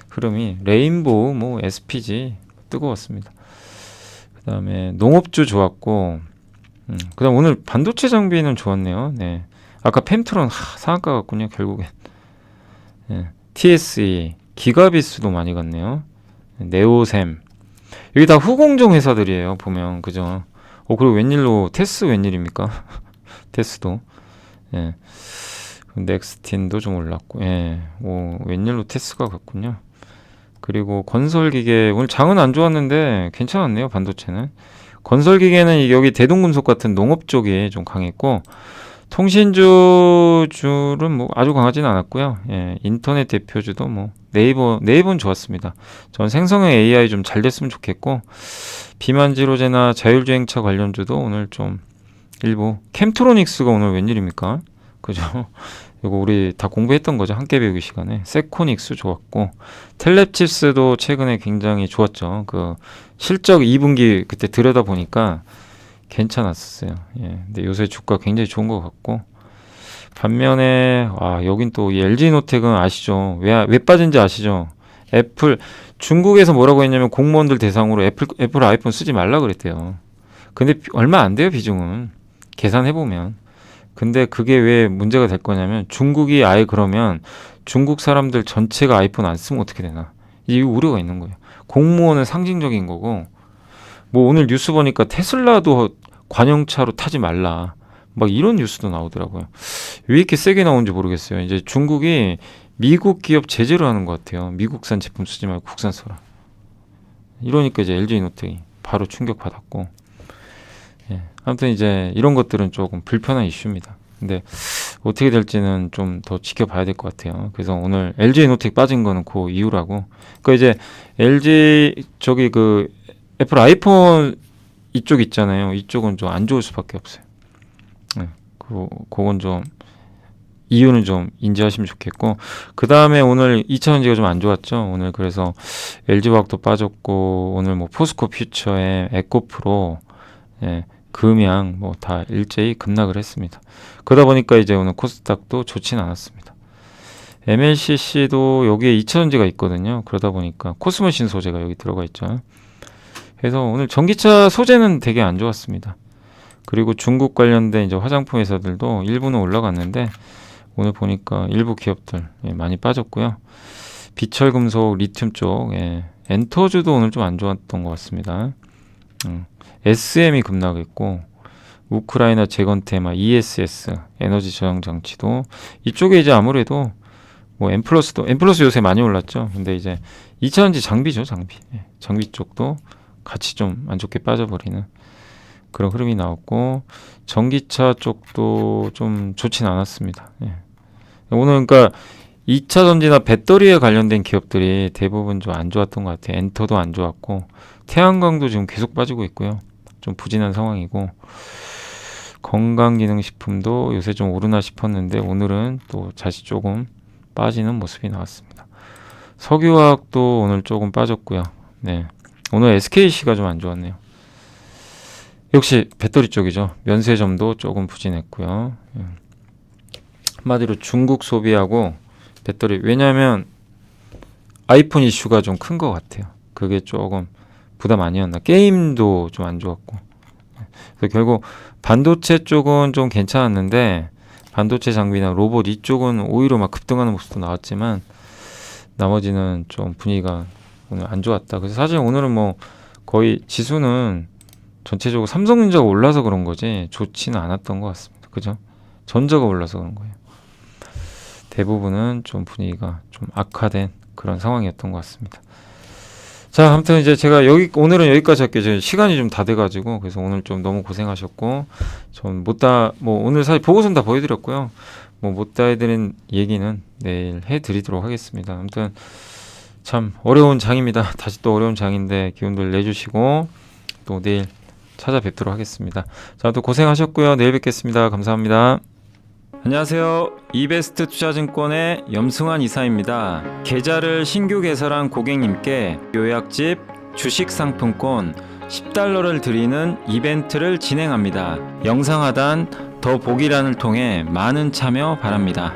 흐름이 레인보우, 뭐 SPG 뜨거웠습니다. 그 다음에 농업주 좋았고, 그 다음 오늘 반도체 장비는 좋았네요. 네. 아까 펜트론 상한가 같군요, 결국엔. 예, TSE, 기가비스도 많이 갔네요. 네오셈. 여기 다 후공정 회사들이에요, 보면. 그죠? 그리고 웬일로 테스 웬일입니까? 테스도. 예. 넥스틴도 좀 올랐고, 예. 웬일로 테스가 갔군요. 그리고 건설기계, 오늘 장은 안 좋았는데 괜찮았네요, 반도체는. 건설기계는 여기 대동금속 같은 농업 쪽이 좀 강했고, 통신주줄은 뭐 아주 강하지는 않았고요. 예. 인터넷 대표주도 뭐 네이버는 좋았습니다. 전 생성형 AI 좀 잘 됐으면 좋겠고, 비만지로제나 자율주행차 관련주도 오늘 좀 일부. 캠트로닉스가 오늘 웬일입니까? 그죠? 이거 우리 다 공부했던 거죠. 함께 배우기 시간에. 세코닉스 좋았고, 텔랩칩스도 최근에 굉장히 좋았죠. 그 실적 2분기 그때 들여다 보니까 괜찮았었어요. 예. 근데 요새 주가 굉장히 좋은 것 같고, 반면에 여긴 또 LG노텍은 아시죠? 왜 빠진지 아시죠? 애플, 중국에서 뭐라고 했냐면 공무원들 대상으로 애플 아이폰 쓰지 말라 그랬대요. 근데 얼마 안 돼요, 비중은. 계산해보면. 근데 그게 왜 문제가 될 거냐면, 중국이 아예 그러면 중국 사람들 전체가 아이폰 안 쓰면 어떻게 되나, 이 우려가 있는 거예요. 공무원은 상징적인 거고, 뭐 오늘 뉴스 보니까 테슬라도 관용차로 타지 말라, 막 이런 뉴스도 나오더라고요. 왜 이렇게 세게 나오는지 모르겠어요. 이제 중국이 미국 기업 제재를 하는 것 같아요. 미국산 제품 쓰지 말고 국산 써라. 이러니까 이제 LG노텍이 바로 충격받았고, 예. 아무튼 이제 이런 것들은 조금 불편한 이슈입니다. 근데 어떻게 될지는 좀 더 지켜봐야 될 것 같아요. 그래서 오늘 LG노텍 빠진 거는 그 이유라고. 그러니까 이제 LG 저기 그 애플 아이폰 이쪽 있잖아요. 이쪽은 좀 안 좋을 수밖에 없어요. 네. 그건 좀 이유는 좀 인지하시면 좋겠고, 그 다음에 오늘 2차전지가 좀 안 좋았죠. 오늘 그래서 LG화학도 빠졌고, 오늘 뭐 포스코 퓨처에 에코프로, 예, 금양 뭐 다 일제히 급락을 했습니다. 그러다 보니까 이제 오늘 코스닥도 좋진 않았습니다. MLCC도 여기에 2차전지가 있거든요. 그러다 보니까 코스모신 소재가 여기 들어가 있죠. 그래서 오늘 전기차 소재는 되게 안 좋았습니다. 그리고 중국 관련된 이제 화장품 회사들도 일부는 올라갔는데, 오늘 보니까 일부 기업들 많이 빠졌고요. 비철금속, 리튬 쪽, 엔터주도 오늘 좀 안 좋았던 것 같습니다. SM이 급락했고, 우크라이나 재건 테마, ESS, 에너지 저장 장치도 이쪽에 이제 아무래도 뭐 M 플러스 요새 많이 올랐죠. 근데 이제 2차전지 장비죠, 장비. 장비 쪽도 같이 좀 안 좋게 빠져버리는 그런 흐름이 나왔고, 전기차 쪽도 좀 좋진 않았습니다. 오늘 그러니까 2차 전지나 배터리에 관련된 기업들이 대부분 좀 안 좋았던 것 같아요. 엔터도 안 좋았고, 태양광도 지금 계속 빠지고 있고요. 좀 부진한 상황이고, 건강기능식품도 요새 좀 오르나 싶었는데 오늘은 또 다시 조금 빠지는 모습이 나왔습니다. 석유화학도 오늘 조금 빠졌고요. 네, 오늘 SKC가 좀 안 좋았네요. 역시 배터리 쪽이죠. 면세점도 조금 부진했고요. 한마디로 중국 소비하고 배터리, 왜냐하면 아이폰 이슈가 좀 큰 것 같아요. 그게 조금 부담 아니었나. 게임도 좀 안 좋았고, 그래서 결국 반도체 쪽은 좀 괜찮았는데, 반도체 장비나 로봇 이쪽은 오히려 막 급등하는 모습도 나왔지만 나머지는 좀 분위기가 오늘 안 좋았다. 그래서 사실 오늘은 뭐 거의 지수는 전체적으로 삼성전자가 올라서 그런 거지 좋지는 않았던 것 같습니다. 그죠? 전자가 올라서 그런 거예요. 대부분은 좀 분위기가 좀 악화된 그런 상황이었던 것 같습니다. 자, 아무튼 이제 제가 오늘은 여기까지 할게요. 시간이 좀 다 돼가지고, 그래서 오늘 좀 너무 고생하셨고, 전 오늘 사실 보고서는 다 보여드렸고요. 못 다 해드린 얘기는 내일 해드리도록 하겠습니다. 아무튼 참 어려운 장입니다. 다시 또 어려운 장인데 기운들 내주시고 또 내일 찾아뵙도록 하겠습니다. 자, 또 고생하셨고요. 내일 뵙겠습니다. 감사합니다. 안녕하세요. 이베스트 투자증권의 염승환 이사입니다. 계좌를 신규 개설한 고객님께 요약집 주식 상품권 $10를 드리는 이벤트를 진행합니다. 영상 하단 더 보기란을 통해 많은 참여 바랍니다.